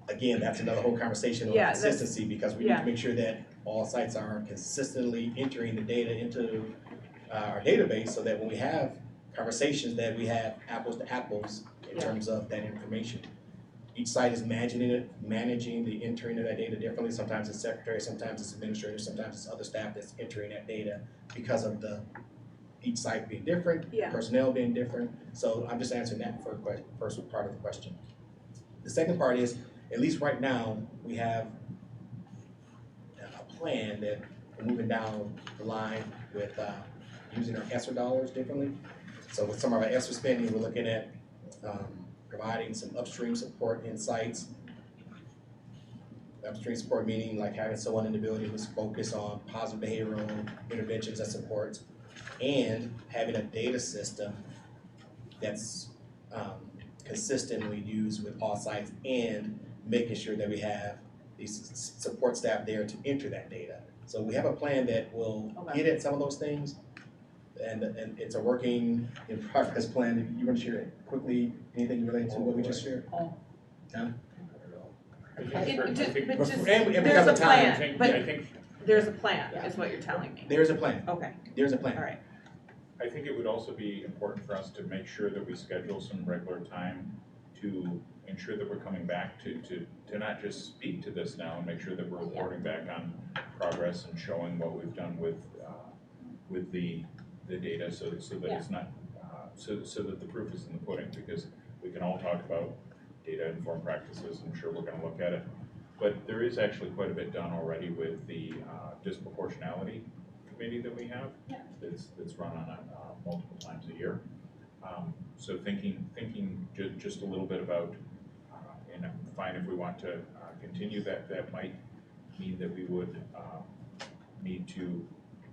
Again, that's another whole conversation on consistency, because we need to make sure that all sites are consistently entering the data into our database, so that when we have conversations, that we have apples to apples in terms of that information. Each site is managing the entering of that data differently. Sometimes it's secretary, sometimes it's administrator, sometimes it's other staff that's entering that data because of each site being different, personnel being different. So I'm just answering that first part of the question. The second part is, at least right now, we have a plan that we're moving down the line with using our ESSER dollars differently. So with some of our ESSER spending, we're looking at providing some upstream support in sites. Upstream support meaning like having someone in the building who's focused on positive behavioral interventions and supports, and having a data system that's consistently used with all sites, and making sure that we have these support staff there to enter that data. So we have a plan that will get at some of those things, and it's a working in progress plan. You want to share it quickly? Anything related to what we just shared? No? There's a plan, but there's a plan, is what you're telling me. There's a plan. Okay. There's a plan. All right. I think it would also be important for us to make sure that we schedule some regular time to ensure that we're coming back to not just speak to this now, and make sure that we're reporting back on progress and showing what we've done with the data, so that it's not so that the proof is in the pudding, because we can all talk about data-informed practices. I'm sure we're going to look at it, but there is actually quite a bit done already with the disproportionality committee that we have. That's run on multiple times a year. So thinking just a little bit about, and I'm fine if we want to continue that might mean that we would need to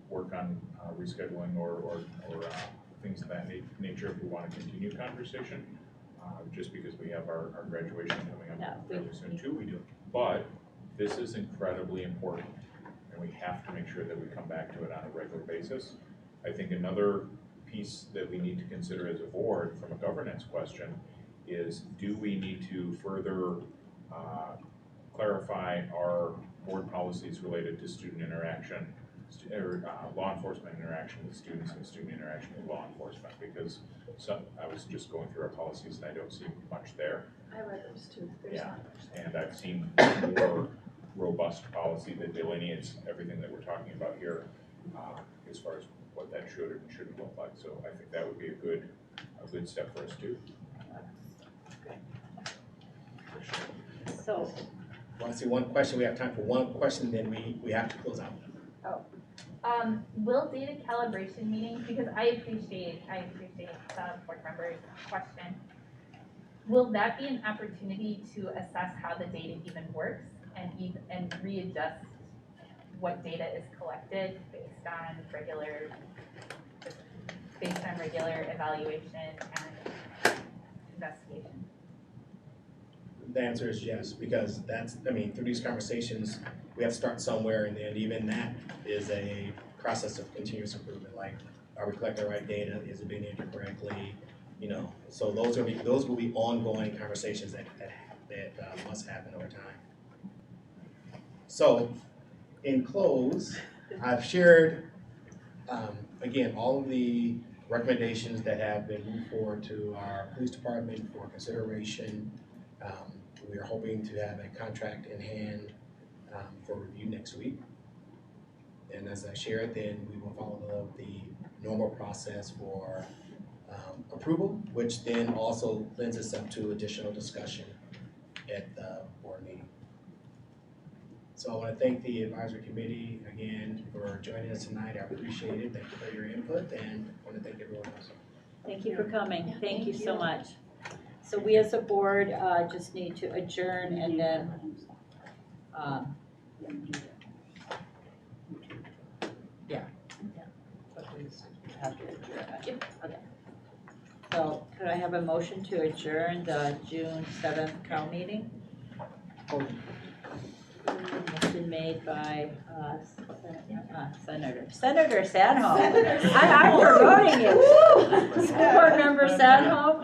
work on rescheduling or things of that nature if we want to continue conversation. Just because we have our graduation coming up fairly soon too, we do. But this is incredibly important, and we have to make sure that we come back to it on a regular basis. I think another piece that we need to consider as a board from a governance question is, do we need to further clarify our board policies related to student interaction, or law enforcement interaction with students and student interaction with law enforcement? Because I was just going through our policies and I don't see much there. I read those too. There's not much. And I've seen more robust policy that delineates everything that we're talking about here, as far as what that should or shouldn't look like. So I think that would be a good step for us too. So, I want to see one question. We have time for one question, then we have to close out. Will data calibration meetings, because I appreciate the board member's question, will that be an opportunity to assess how the data even works and readjust what data is collected based on regular evaluation and investigation? The answer is yes, because through these conversations, we have to start somewhere, and then even that is a process of continuous improvement. Like, are we collecting the right data? Is it being entered correctly? So those will be ongoing conversations that must happen over time. So, in close, I've shared again all of the recommendations that have been moved forward to our police department for consideration. We are hoping to have a contract in hand for review next week. And as I shared, then we will follow the normal process for approval, which then also lends itself to additional discussion at the board meeting. So I want to thank the advisory committee again for joining us tonight. I appreciate it. Thank you for your input, and I want to thank everyone else. thank you for coming. Thank you so much. So we as a board, just need to adjourn and then, yeah. Have to adjourn. Okay. So could I have a motion to adjourn the June 7th Cal meeting? Motion made by Senator Sandholm. I'm promoting you. School Board Member Sandholm.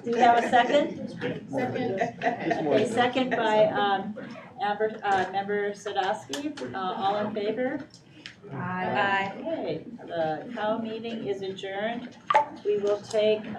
Do we have a second? Second. Okay, second by Member Sadowski. All in favor? Aye. Okay, the Cal meeting is adjourned. We will take